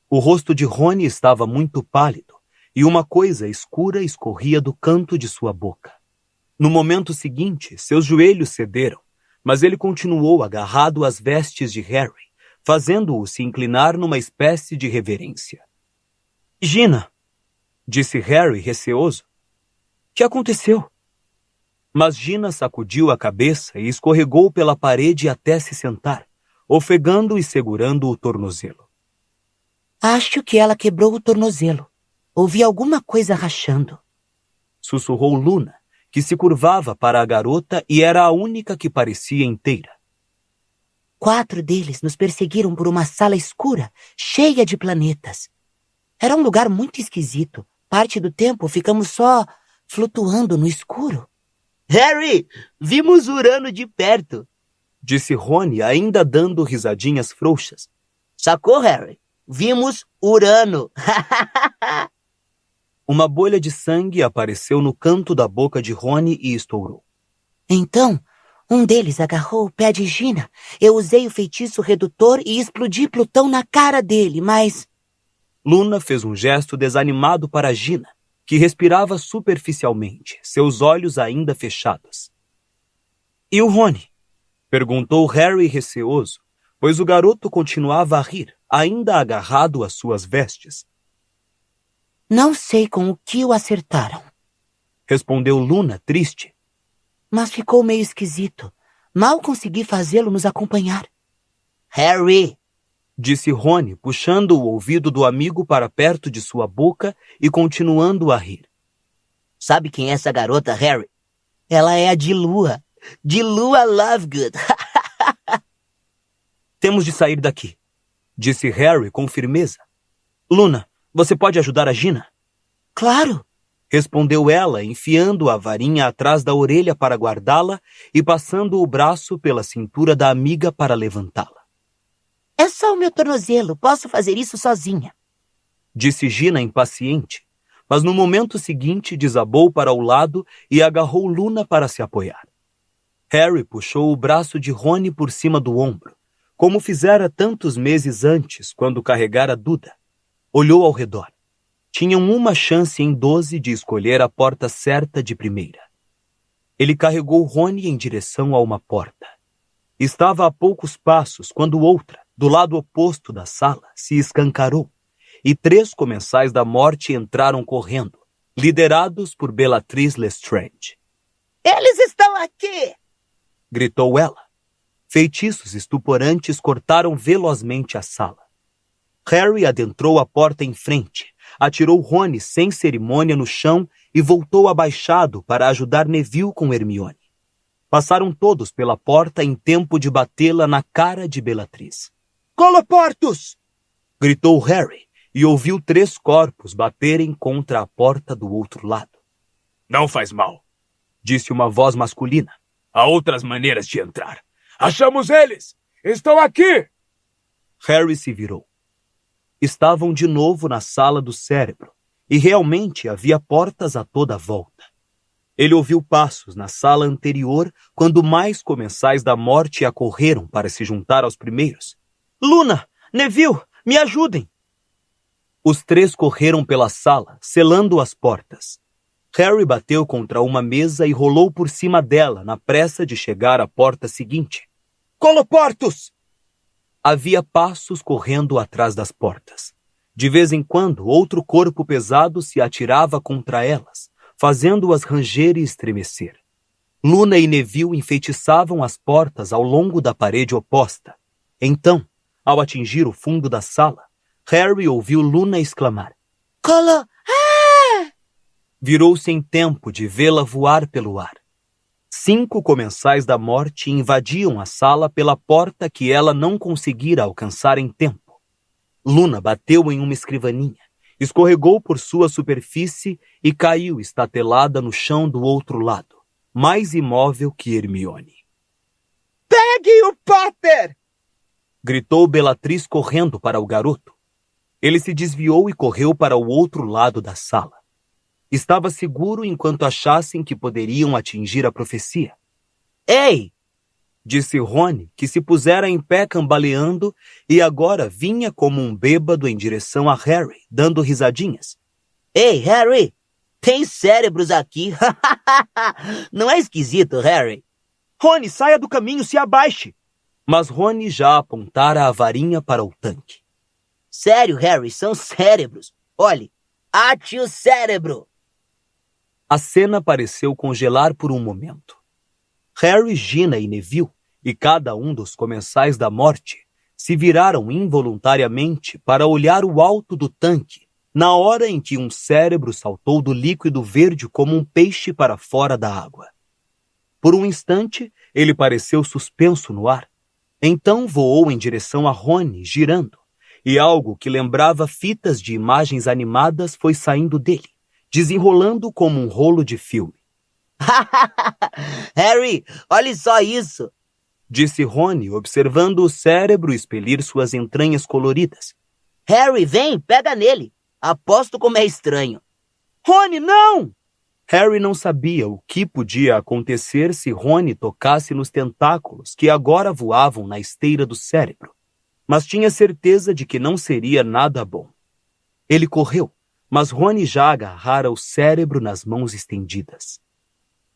O rosto de Rony estava muito pálido e uma coisa escura escorria do canto de sua boca. No momento seguinte, seus joelhos cederam, mas ele continuou agarrado às vestes de Harry, fazendo-o se inclinar numa espécie de reverência. Gina, disse Harry receoso. Que aconteceu? Mas Gina sacudiu a cabeça e escorregou pela parede até se sentar, ofegando e segurando o tornozelo. Acho que ela quebrou o tornozelo. Ouvi alguma coisa rachando. Sussurrou Luna, que se curvava para a garota e era a única que parecia inteira. 4 deles nos perseguiram por uma sala escura, cheia de planetas. Era um lugar muito esquisito. Parte do tempo ficamos só flutuando no escuro. Harry, vimos Urano de perto, disse Rony, ainda dando risadinhas frouxas. Sacou, Harry? Vimos Urano. Uma bolha de sangue apareceu no canto da boca de Rony e estourou. Então, um deles agarrou o pé de Gina. Eu usei o feitiço redutor e explodi Plutão na cara dele, mas... Luna fez um gesto desanimado para Gina, que respirava superficialmente, seus olhos ainda fechados. E o Rony? Perguntou Harry receoso, pois o garoto continuava a rir, ainda agarrado às suas vestes. Não sei com o que o acertaram, respondeu Luna, triste. Mas ficou meio esquisito. Mal consegui fazê-lo nos acompanhar. Harry! Disse Rony, puxando o ouvido do amigo para perto de sua boca e continuando a rir. Sabe quem é essa garota, Harry? Ela é a Dilua. Dilua Lovegood. Temos de sair daqui, disse Harry com firmeza. Luna, você pode ajudar a Gina? Claro. respondeu ela, enfiando a varinha atrás da orelha para guardá-la e passando o braço pela cintura da amiga para levantá-la. É só o meu tornozelo, posso fazer isso sozinha. Disse Gina impaciente, mas no momento seguinte desabou para o lado e agarrou Luna para se apoiar. Harry puxou o braço de Rony por cima do ombro, como fizera tantos meses antes quando carregara Duda. Olhou ao redor. Tinham uma chance em 12 de escolher a porta certa de primeira. Ele carregou Rony em direção a uma porta. Estava a poucos passos quando outra, do lado oposto da sala, se escancarou, e 3 comensais da morte entraram correndo, liderados por Bellatrix Lestrange. Eles estão aqui! Gritou ela. Feitiços estuporantes cortaram velozmente a sala. Harry adentrou a porta em frente, atirou Rony sem cerimônia no chão e voltou abaixado para ajudar Neville com Hermione. Passaram todos pela porta em tempo de batê-la na cara de Bellatrix. Coloportos! Gritou Harry e ouviu 3 corpos baterem contra a porta do outro lado. Não faz mal, Disse uma voz masculina. há outras maneiras de entrar. Achamos eles! Estão aqui! Harry se virou. Estavam de novo na sala do cérebro, e realmente havia portas a toda a volta. Ele ouviu passos na sala anterior quando mais comensais da morte acorreram para se juntar aos primeiros. Luna! Neville! Me ajudem! Os 3 correram pela sala, selando as portas. Harry bateu contra uma mesa e rolou por cima dela na pressa de chegar à porta seguinte. Coloportos! Havia passos correndo atrás das portas. De vez em quando, outro corpo pesado se atirava contra elas, fazendo-as ranger e estremecer. Luna e Neville enfeitiçavam as portas ao longo da parede oposta. Então, ao atingir o fundo da sala, Harry ouviu Luna exclamar. Colo... Virou-se em tempo de vê-la voar pelo ar. 5 comensais da morte invadiam a sala pela porta que ela não conseguira alcançar em tempo. Luna bateu em uma escrivaninha, escorregou por sua superfície e caiu estatelada no chão do outro lado, mais imóvel que Hermione. Pegue o Potter! Gritou Bellatrix correndo para o garoto. Ele se desviou e correu para o outro lado da sala. Estava seguro enquanto achassem que poderiam atingir a profecia. Ei! Disse Rony, que se pusera em pé cambaleando e agora vinha como um bêbado em direção a Harry, dando risadinhas. Ei, Harry! Tem cérebros aqui! Não é esquisito, Harry? Rony, saia do caminho, se abaixe! Mas Rony já apontara a varinha para o tanque. Sério, Harry, são cérebros. Olhe, ate o cérebro! A cena pareceu congelar por um momento. Harry, Gina e Neville, e cada um dos comensais da morte, se viraram involuntariamente para olhar o alto do tanque, na hora em que um cérebro saltou do líquido verde como um peixe para fora da água. Por um instante, ele pareceu suspenso no ar. Então voou em direção a Rony, girando, e algo que lembrava fitas de imagens animadas foi saindo dele, desenrolando como um rolo de filme. Harry, olhe só isso! Disse Rony, observando o cérebro expelir suas entranhas coloridas. Harry, vem, pega nele! Aposto como é estranho. Rony, não! Harry não sabia o que podia acontecer se Rony tocasse nos tentáculos que agora voavam na esteira do cérebro, mas tinha certeza de que não seria nada bom. Ele correu, mas Rony já agarrara o cérebro nas mãos estendidas.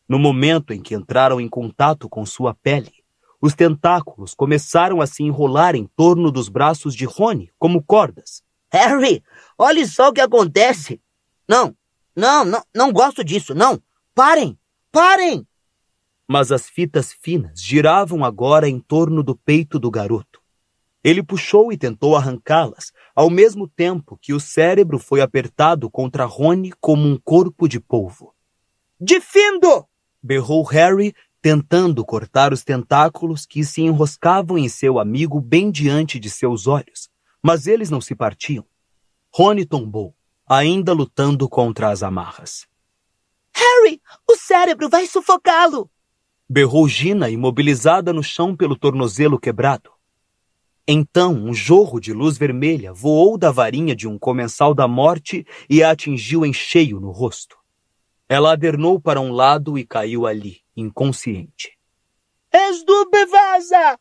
No momento em que entraram em contato com sua pele, os tentáculos começaram a se enrolar em torno dos braços de Rony como cordas. Harry, olhe só o que acontece! Não gosto disso, não! Parem! Parem! Mas as fitas finas giravam agora em torno do peito do garoto. Ele puxou e tentou arrancá-las, ao mesmo tempo que o cérebro foi apertado contra Rony como um corpo de polvo. Difindo! Berrou Harry, tentando cortar os tentáculos que se enroscavam em seu amigo bem diante de seus olhos, mas eles não se partiam. Rony tombou, ainda lutando contra as amarras. Harry, o cérebro vai sufocá-lo! Berrou Gina, imobilizada no chão pelo tornozelo quebrado. Então, um jorro de luz vermelha voou da varinha de um comensal da morte e a atingiu em cheio no rosto. Ela adernou para um lado e caiu ali, inconsciente. Esdubevasa!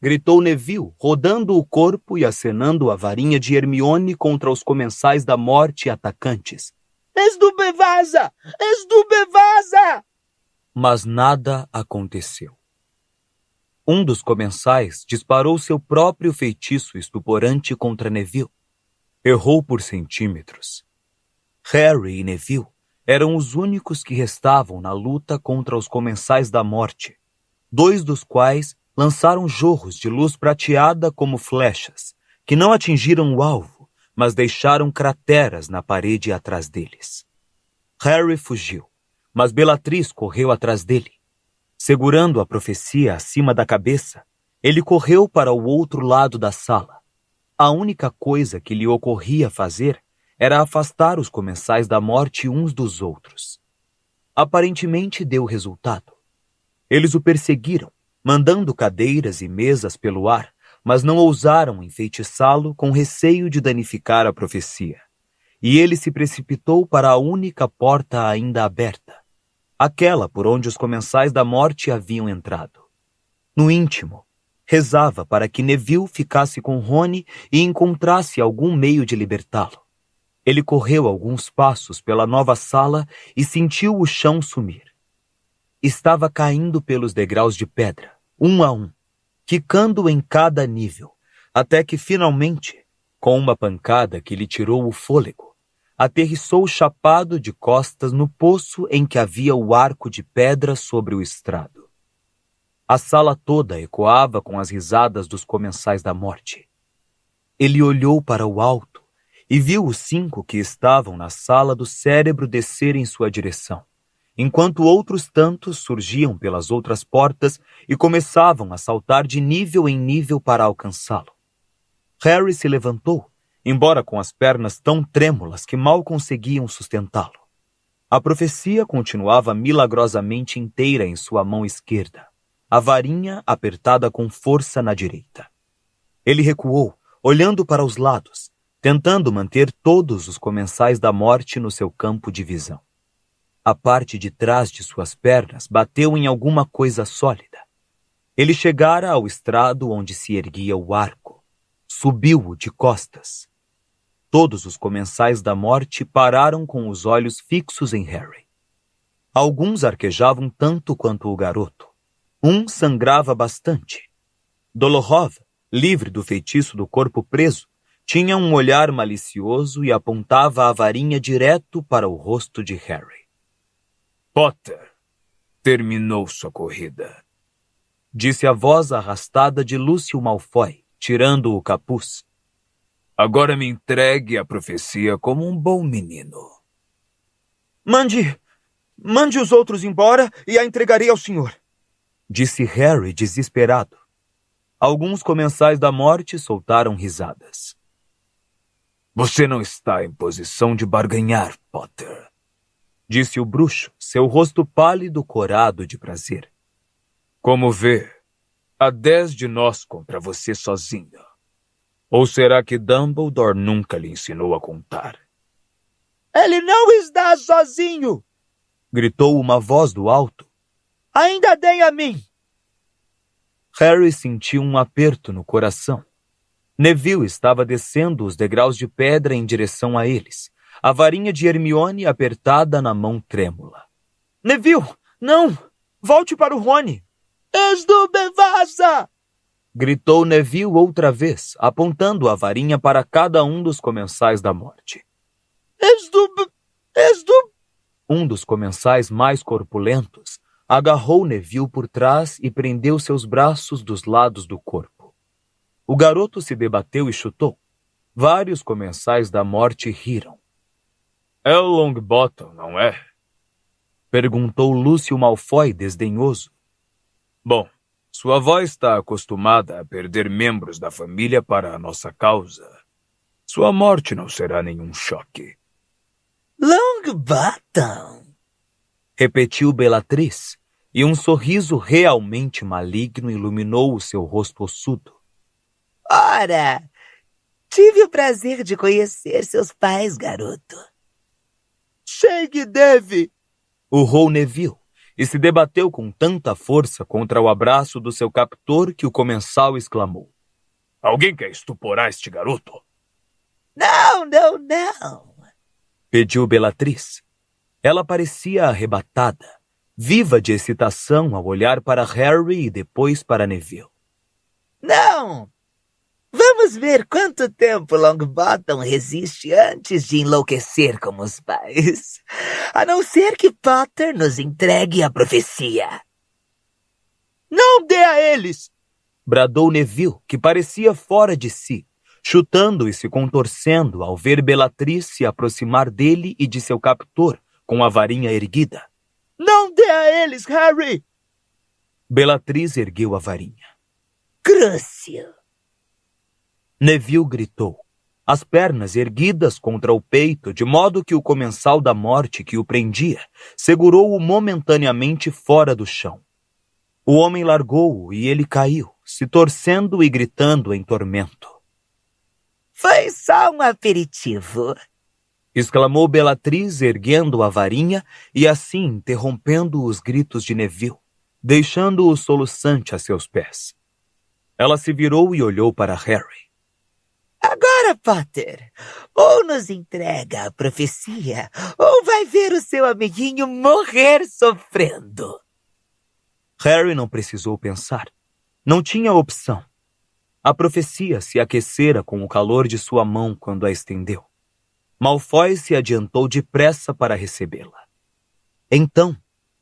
Gritou Neville, rodando o corpo e acenando a varinha de Hermione contra os comensais da morte atacantes. Esdubevasa! Esdubevasa! Mas nada aconteceu. Um dos comensais disparou seu próprio feitiço estuporante contra Neville. Errou por centímetros. Harry e Neville eram os únicos que restavam na luta contra os comensais da morte, 2 dos quais lançaram jorros de luz prateada como flechas, que não atingiram o alvo, mas deixaram crateras na parede atrás deles. Harry fugiu, mas Bellatrix correu atrás dele. Segurando a profecia acima da cabeça, ele correu para o outro lado da sala. A única coisa que lhe ocorria fazer era afastar os comensais da morte uns dos outros. Aparentemente deu resultado. Eles o perseguiram, mandando cadeiras e mesas pelo ar, mas não ousaram enfeitiçá-lo com receio de danificar a profecia. E ele se precipitou para a única porta ainda aberta, aquela por onde os comensais da morte haviam entrado. No íntimo, rezava para que Neville ficasse com Rony e encontrasse algum meio de libertá-lo. Ele correu alguns passos pela nova sala e sentiu o chão sumir. Estava caindo pelos degraus de pedra, um a um, quicando em cada nível, até que finalmente, com uma pancada que lhe tirou o fôlego, aterrissou chapado de costas no poço em que havia o arco de pedra sobre o estrado. A sala toda ecoava com as risadas dos comensais da morte. Ele olhou para o alto e viu os 5 que estavam na sala do cérebro descer em sua direção, enquanto outros tantos surgiam pelas outras portas e começavam a saltar de nível em nível para alcançá-lo. Harry se levantou, embora com as pernas tão trêmulas que mal conseguiam sustentá-lo. A profecia continuava milagrosamente inteira em sua mão esquerda, a varinha apertada com força na direita. Ele recuou, olhando para os lados, tentando manter todos os comensais da morte no seu campo de visão. A parte de trás de suas pernas bateu em alguma coisa sólida. Ele chegara ao estrado onde se erguia o arco. Subiu-o de costas. Todos os comensais da morte pararam com os olhos fixos em Harry. Alguns arquejavam tanto quanto o garoto. Um sangrava bastante. Dolohov, livre do feitiço do corpo preso, tinha um olhar malicioso e apontava a varinha direto para o rosto de Harry. Potter, terminou sua corrida, disse a voz arrastada de Lúcio Malfoy, tirando o capuz. Agora me entregue a profecia como um bom menino. Mande os outros embora e a entregarei ao senhor, disse Harry desesperado. Alguns comensais da morte soltaram risadas. Você não está em posição de barganhar, Potter, disse o bruxo, seu rosto pálido corado de prazer. Como vê, há 10 de nós contra você sozinho. Ou será que Dumbledore nunca lhe ensinou a contar? Ele não está sozinho! Gritou uma voz do alto. Ainda deem a mim! Harry sentiu um aperto no coração. Neville estava descendo os degraus de pedra em direção a eles, a varinha de Hermione apertada na mão trêmula. Neville, não! Volte para o Rony! Esdubevasa! Gritou Neville outra vez, apontando a varinha para cada um dos comensais da morte. Um dos comensais mais corpulentos agarrou Neville por trás e prendeu seus braços dos lados do corpo. O garoto se debateu e chutou. Vários comensais da morte riram. É o Longbottom, não é? Perguntou Lúcio Malfoy desdenhoso. Bom, sua avó está acostumada a perder membros da família para a nossa causa. Sua morte não será nenhum choque. Longbottom! repetiu Bellatrix, e um sorriso realmente maligno iluminou o seu rosto ossudo. Ora, tive o prazer de conhecer seus pais, garoto. Sei que deve. Urrou Neville, e se debateu com tanta força contra o abraço do seu captor que o comensal exclamou. Alguém quer estuporar este garoto? Não, não, não. Pediu Bellatrix. Ela parecia arrebatada, viva de excitação ao olhar para Harry e depois para Neville. Não. Vamos ver quanto tempo Longbottom resiste antes de enlouquecer como os pais. A não ser que Potter nos entregue a profecia. Não dê a eles! Bradou Neville, que parecia fora de si, chutando e se contorcendo ao ver Bellatrix se aproximar dele e de seu captor, com a varinha erguida. Não dê a eles, Harry! Bellatrix ergueu a varinha. Crucio! Neville gritou, as pernas erguidas contra o peito, de modo que o comensal da morte que o prendia segurou-o momentaneamente fora do chão. O homem largou-o e ele caiu, se torcendo e gritando em tormento. Foi só um aperitivo, exclamou Bellatrix, erguendo a varinha e assim interrompendo os gritos de Neville, deixando-o soluçante a seus pés. Ela se virou e olhou para Harry. Agora, Potter, ou nos entrega a profecia, ou vai ver o seu amiguinho morrer sofrendo. Harry não precisou pensar. Não tinha opção. A profecia se aquecera com o calor de sua mão quando a estendeu. Malfoy se adiantou depressa para recebê-la. Então,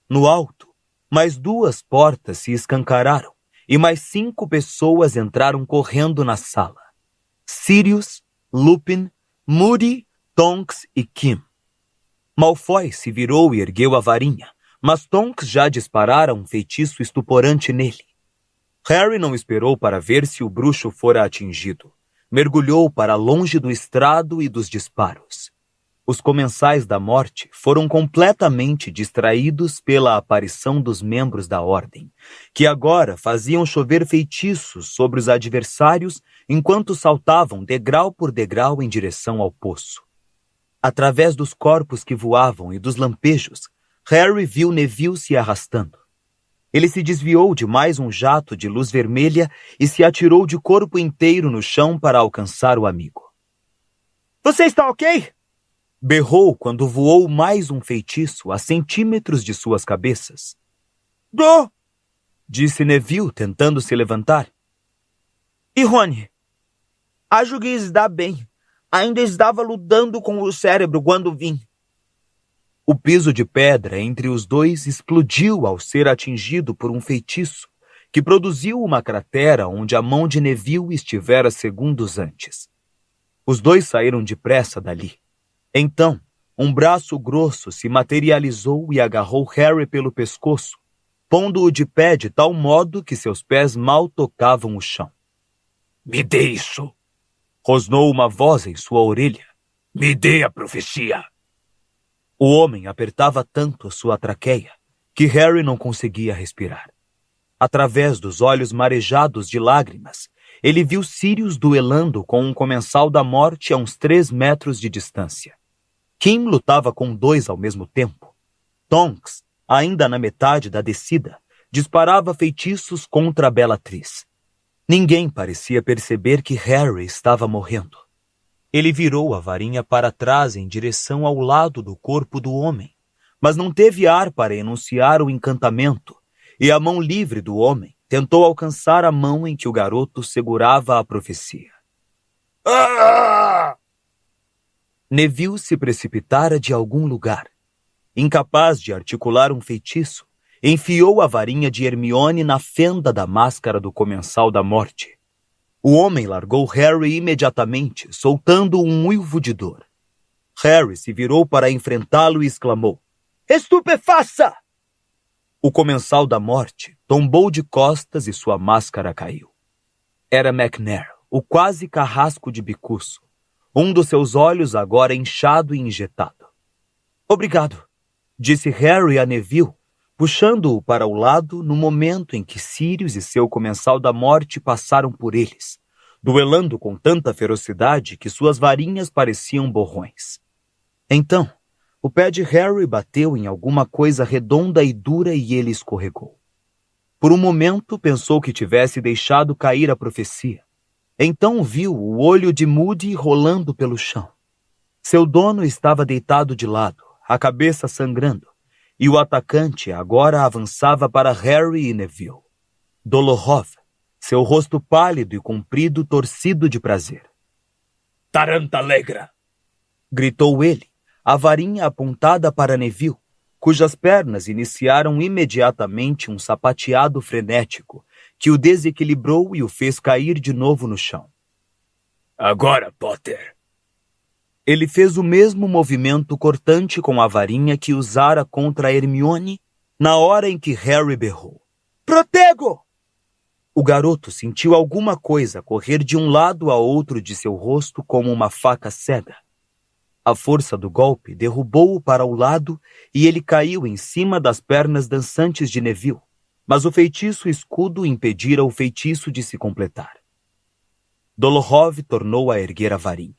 no alto, mais 2 portas se escancararam e mais 5 pessoas entraram correndo na sala. Sirius, Lupin, Moody, Tonks e Kim. Malfoy se virou e ergueu a varinha, mas Tonks já disparara um feitiço estuporante nele. Harry não esperou para ver se o bruxo fora atingido. Mergulhou para longe do estrado e dos disparos. Os comensais da morte foram completamente distraídos pela aparição dos membros da ordem, que agora faziam chover feitiços sobre os adversários enquanto saltavam degrau por degrau em direção ao poço. Através dos corpos que voavam e dos lampejos, Harry viu Neville se arrastando. Ele se desviou de mais um jato de luz vermelha e se atirou de corpo inteiro no chão para alcançar o amigo. Você está ok? Berrou quando voou mais um feitiço a centímetros de suas cabeças. Dô! Disse Neville, tentando se levantar. E Rony? Acho que está bem. Ainda estava lutando com o cérebro quando vim. O piso de pedra entre os dois explodiu ao ser atingido por um feitiço que produziu uma cratera onde a mão de Neville estivera segundos antes. Os dois saíram depressa dali. Então, um braço grosso se materializou e agarrou Harry pelo pescoço, pondo-o de pé de tal modo que seus pés mal tocavam o chão. Me dê isso! Rosnou uma voz em sua orelha. Me dê a profecia! O homem apertava tanto a sua traqueia que Harry não conseguia respirar. Através dos olhos marejados de lágrimas, ele viu Sirius duelando com um comensal da morte a uns 3 metros de distância. Kim lutava com 2 ao mesmo tempo. Tonks, ainda na metade da descida, disparava feitiços contra a Bellatrix. Ninguém parecia perceber que Harry estava morrendo. Ele virou a varinha para trás em direção ao lado do corpo do homem, mas não teve ar para enunciar o encantamento, e a mão livre do homem tentou alcançar a mão em que o garoto segurava a profecia. Ah! Neville se precipitara de algum lugar. Incapaz de articular um feitiço, enfiou a varinha de Hermione na fenda da máscara do comensal da morte. O homem largou Harry imediatamente, soltando um uivo de dor. Harry se virou para enfrentá-lo e exclamou: Estupefaça! O comensal da morte tombou de costas e sua máscara caiu. Era McNair, o quase carrasco de bicuço, um dos seus olhos agora inchado e injetado. Obrigado, disse Harry a Neville, puxando-o para o lado no momento em que Sirius e seu comensal da morte passaram por eles, duelando com tanta ferocidade que suas varinhas pareciam borrões. Então, o pé de Harry bateu em alguma coisa redonda e dura e ele escorregou. Por um momento pensou que tivesse deixado cair a profecia. Então viu o olho de Moody rolando pelo chão. Seu dono estava deitado de lado, a cabeça sangrando, e o atacante agora avançava para Harry e Neville. Dolohov, seu rosto pálido e comprido torcido de prazer. Tarantalegra! Gritou ele, a varinha apontada para Neville, cujas pernas iniciaram imediatamente um sapateado frenético, que o desequilibrou e o fez cair de novo no chão. Agora, Potter! Ele fez o mesmo movimento cortante com a varinha que usara contra Hermione na hora em que Harry berrou. Protego! O garoto sentiu alguma coisa correr de um lado a outro de seu rosto como uma faca cega. A força do golpe derrubou-o para o lado e ele caiu em cima das pernas dançantes de Neville, mas o feitiço escudo impedira o feitiço de se completar. Dolohov tornou a erguer a varinha.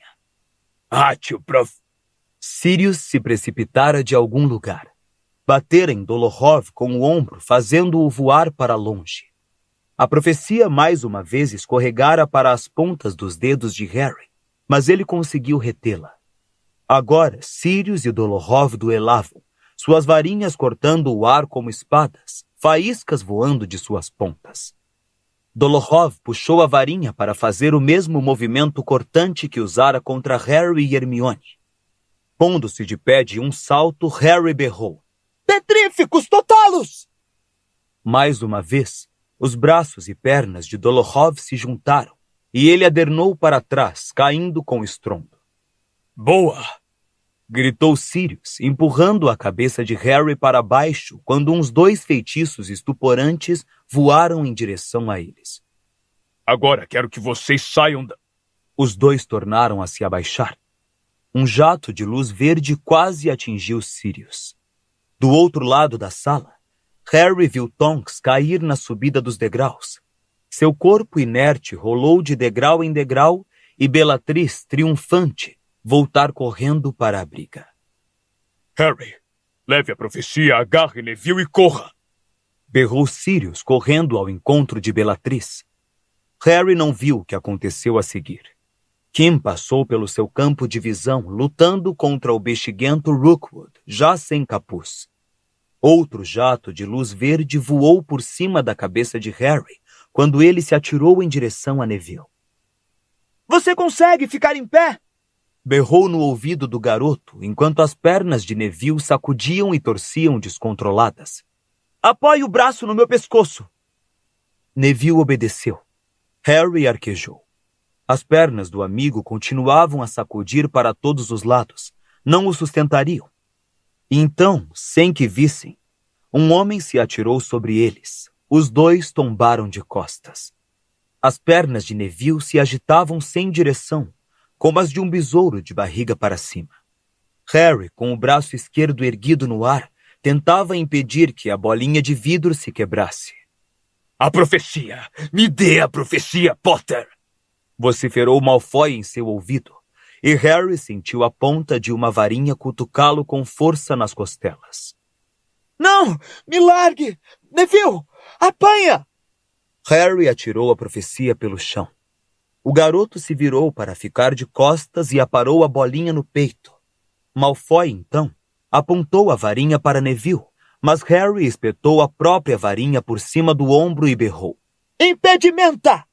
Sirius se precipitara de algum lugar. Batera em Dolohov com o ombro, fazendo-o voar para longe. A profecia mais uma vez escorregara para as pontas dos dedos de Harry, mas ele conseguiu retê-la. Agora, Sirius e Dolohov duelavam, suas varinhas cortando o ar como espadas, faíscas voando de suas pontas. Dolohov puxou a varinha para fazer o mesmo movimento cortante que usara contra Harry e Hermione. Pondo-se de pé de um salto, Harry berrou. Petríficos totalos! Mais uma vez, os braços e pernas de Dolohov se juntaram, e ele adernou para trás, caindo com estrondo. Boa! Gritou Sirius, empurrando a cabeça de Harry para baixo quando uns 2 feitiços estuporantes voaram em direção a eles. Agora quero que vocês saiam da... Os 2 tornaram a se abaixar. Um jato de luz verde quase atingiu Sirius. Do outro lado da sala, Harry viu Tonks cair na subida dos degraus. Seu corpo inerte rolou de degrau em degrau e Bellatrix, triunfante, voltar correndo para a briga. Harry, leve a profecia, agarre Neville e corra! Berrou Sirius, correndo ao encontro de Bellatrix. Harry não viu o que aconteceu a seguir. Kim passou pelo seu campo de visão, lutando contra o bexiguento Rookwood, já sem capuz. Outro jato de luz verde voou por cima da cabeça de Harry, quando ele se atirou em direção a Neville. Você consegue ficar em pé? Berrou no ouvido do garoto, enquanto as pernas de Neville sacudiam e torciam descontroladas. Apoie o braço no meu pescoço. Neville obedeceu. Harry arquejou. As pernas do amigo continuavam a sacudir para todos os lados. Não o sustentariam. E então, sem que vissem, um homem se atirou sobre eles. Os 2 tombaram de costas. As pernas de Neville se agitavam sem direção, como as de um besouro de barriga para cima. Harry, com o braço esquerdo erguido no ar, tentava impedir que a bolinha de vidro se quebrasse. A profecia! Me dê a profecia, Potter! Vociferou Malfoy em seu ouvido, e Harry sentiu a ponta de uma varinha cutucá-lo com força nas costelas. Não! Me largue! Neville! Apanha! Harry atirou a profecia pelo chão. O garoto se virou para ficar de costas e aparou a bolinha no peito. Malfoy, então, apontou a varinha para Neville, mas Harry espetou a própria varinha por cima do ombro e berrou. Impedimenta!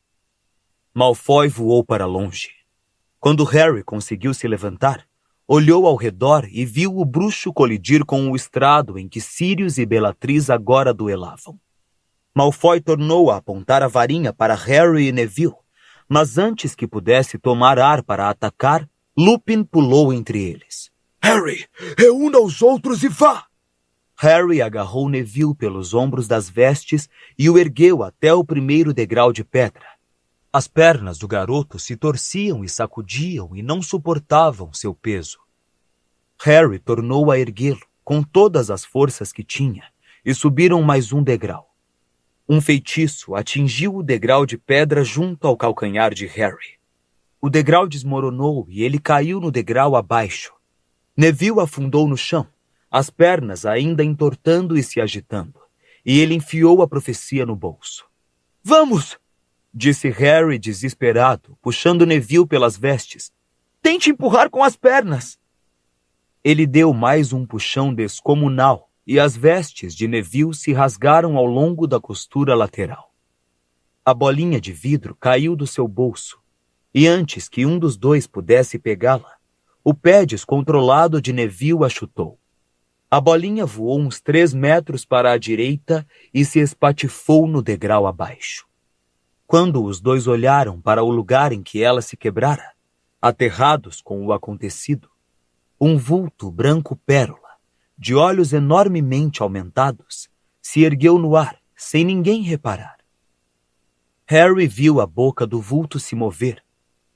Malfoy voou para longe. Quando Harry conseguiu se levantar, olhou ao redor e viu o bruxo colidir com o estrado em que Sirius e Bellatrix agora duelavam. Malfoy tornou a apontar a varinha para Harry e Neville, mas antes que pudesse tomar ar para atacar, Lupin pulou entre eles. Harry, reúna os outros e vá! Harry agarrou Neville pelos ombros das vestes e o ergueu até o primeiro degrau de pedra. As pernas do garoto se torciam e sacudiam e não suportavam seu peso. Harry tornou a erguê-lo, com todas as forças que tinha e subiram mais um degrau. Um feitiço atingiu o degrau de pedra junto ao calcanhar de Harry. O degrau desmoronou e ele caiu no degrau abaixo. Neville afundou no chão, as pernas ainda entortando e se agitando, e ele enfiou a profecia no bolso. Vamos! Disse Harry desesperado, puxando Neville pelas vestes. Tente empurrar com as pernas! Ele deu mais um puxão descomunal e as vestes de Neville se rasgaram ao longo da costura lateral. A bolinha de vidro caiu do seu bolso e antes que um dos dois pudesse pegá-la, o pé descontrolado de Neville a chutou. A bolinha voou uns 3 metros para a direita e se espatifou no degrau abaixo. Quando os dois olharam para o lugar em que ela se quebrara, aterrados com o acontecido, um vulto branco pérola, de olhos enormemente aumentados, se ergueu no ar, sem ninguém reparar. Harry viu a boca do vulto se mover,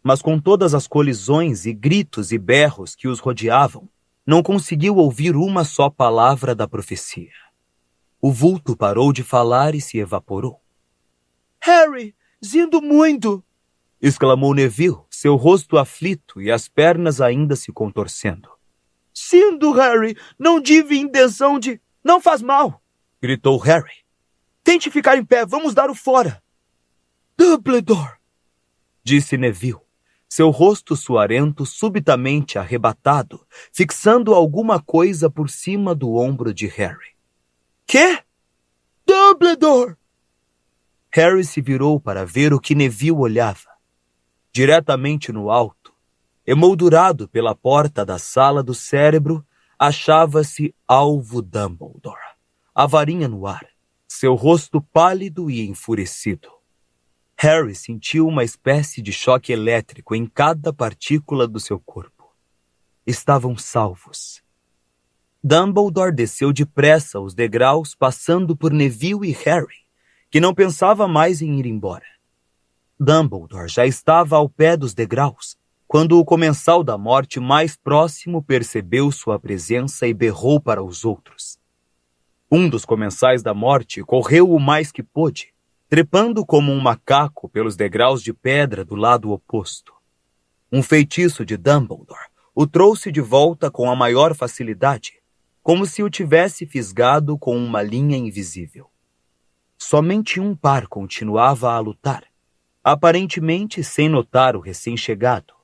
mas com todas as colisões e gritos e berros que os rodeavam, não conseguiu ouvir uma só palavra da profecia. O vulto parou de falar e se evaporou. Harry, zindo muito! Exclamou Neville, seu rosto aflito e as pernas ainda se contorcendo. Sinto, Harry, não tive intenção de... Não faz mal! Gritou Harry. Tente ficar em pé, vamos dar o fora! Dumbledore! Disse Neville, seu rosto suarento subitamente arrebatado, fixando alguma coisa por cima do ombro de Harry. Quê? Dumbledore! Harry se virou para ver o que Neville olhava. Diretamente no alto, emoldurado pela porta da sala do cérebro, achava-se Alvo Dumbledore, a varinha no ar, seu rosto pálido e enfurecido. Harry sentiu uma espécie de choque elétrico em cada partícula do seu corpo. Estavam salvos. Dumbledore desceu depressa os degraus, passando por Neville e Harry, que não pensava mais em ir embora. Dumbledore já estava ao pé dos degraus, quando o comensal da morte mais próximo percebeu sua presença e berrou para os outros. Um dos comensais da morte correu o mais que pôde, trepando como um macaco pelos degraus de pedra do lado oposto. Um feitiço de Dumbledore o trouxe de volta com a maior facilidade, como se o tivesse fisgado com uma linha invisível. Somente um par continuava a lutar, aparentemente sem notar o recém-chegado.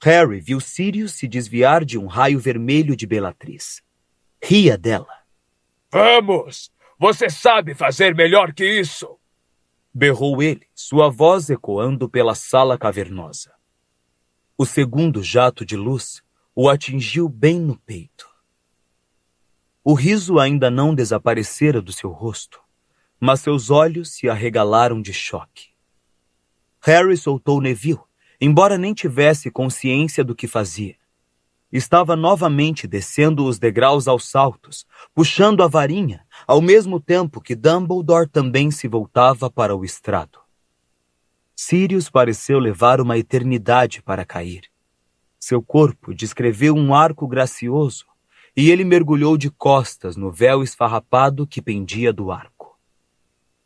Harry viu Sirius se desviar de um raio vermelho de Bellatrix. Ria dela. Vamos! Você sabe fazer melhor que isso! Berrou ele, sua voz ecoando pela sala cavernosa. O segundo jato de luz o atingiu bem no peito. O riso ainda não desaparecera do seu rosto, mas seus olhos se arregalaram de choque. Harry soltou Neville, embora nem tivesse consciência do que fazia. Estava novamente descendo os degraus aos saltos, puxando a varinha, ao mesmo tempo que Dumbledore também se voltava para o estrado. Sirius pareceu levar uma eternidade para cair. Seu corpo descreveu um arco gracioso, e ele mergulhou de costas no véu esfarrapado que pendia do arco.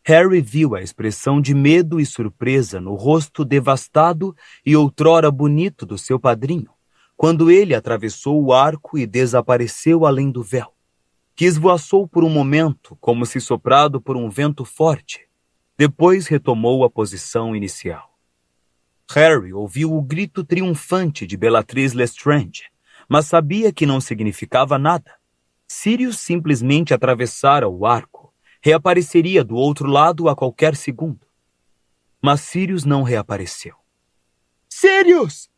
Harry viu a expressão de medo e surpresa no rosto devastado e outrora bonito do seu padrinho, quando ele atravessou o arco e desapareceu além do véu, que esvoaçou por um momento como se soprado por um vento forte, depois retomou a posição inicial. Harry ouviu o grito triunfante de Bellatrix Lestrange, mas sabia que não significava nada. Sirius simplesmente atravessara o arco, reapareceria do outro lado a qualquer segundo. Mas Sirius não reapareceu. Sirius!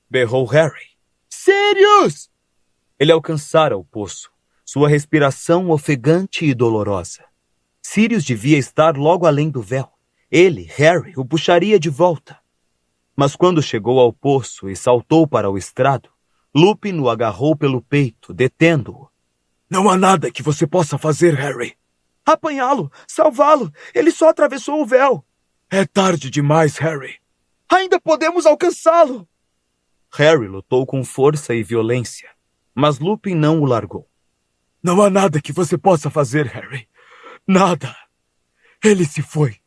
Berrou Harry. Sirius! Ele alcançara o poço, sua respiração ofegante e dolorosa. Sirius devia estar logo além do véu. Ele, Harry, o puxaria de volta. Mas quando chegou ao poço e saltou para o estrado, Lupin o agarrou pelo peito, detendo-o. Não há nada que você possa fazer, Harry. Apanhá-lo, salvá-lo, ele só atravessou o véu. É tarde demais, Harry. Ainda podemos alcançá-lo. Harry lutou com força e violência, mas Lupin não o largou. Não há nada que você possa fazer, Harry. Nada. Ele se foi.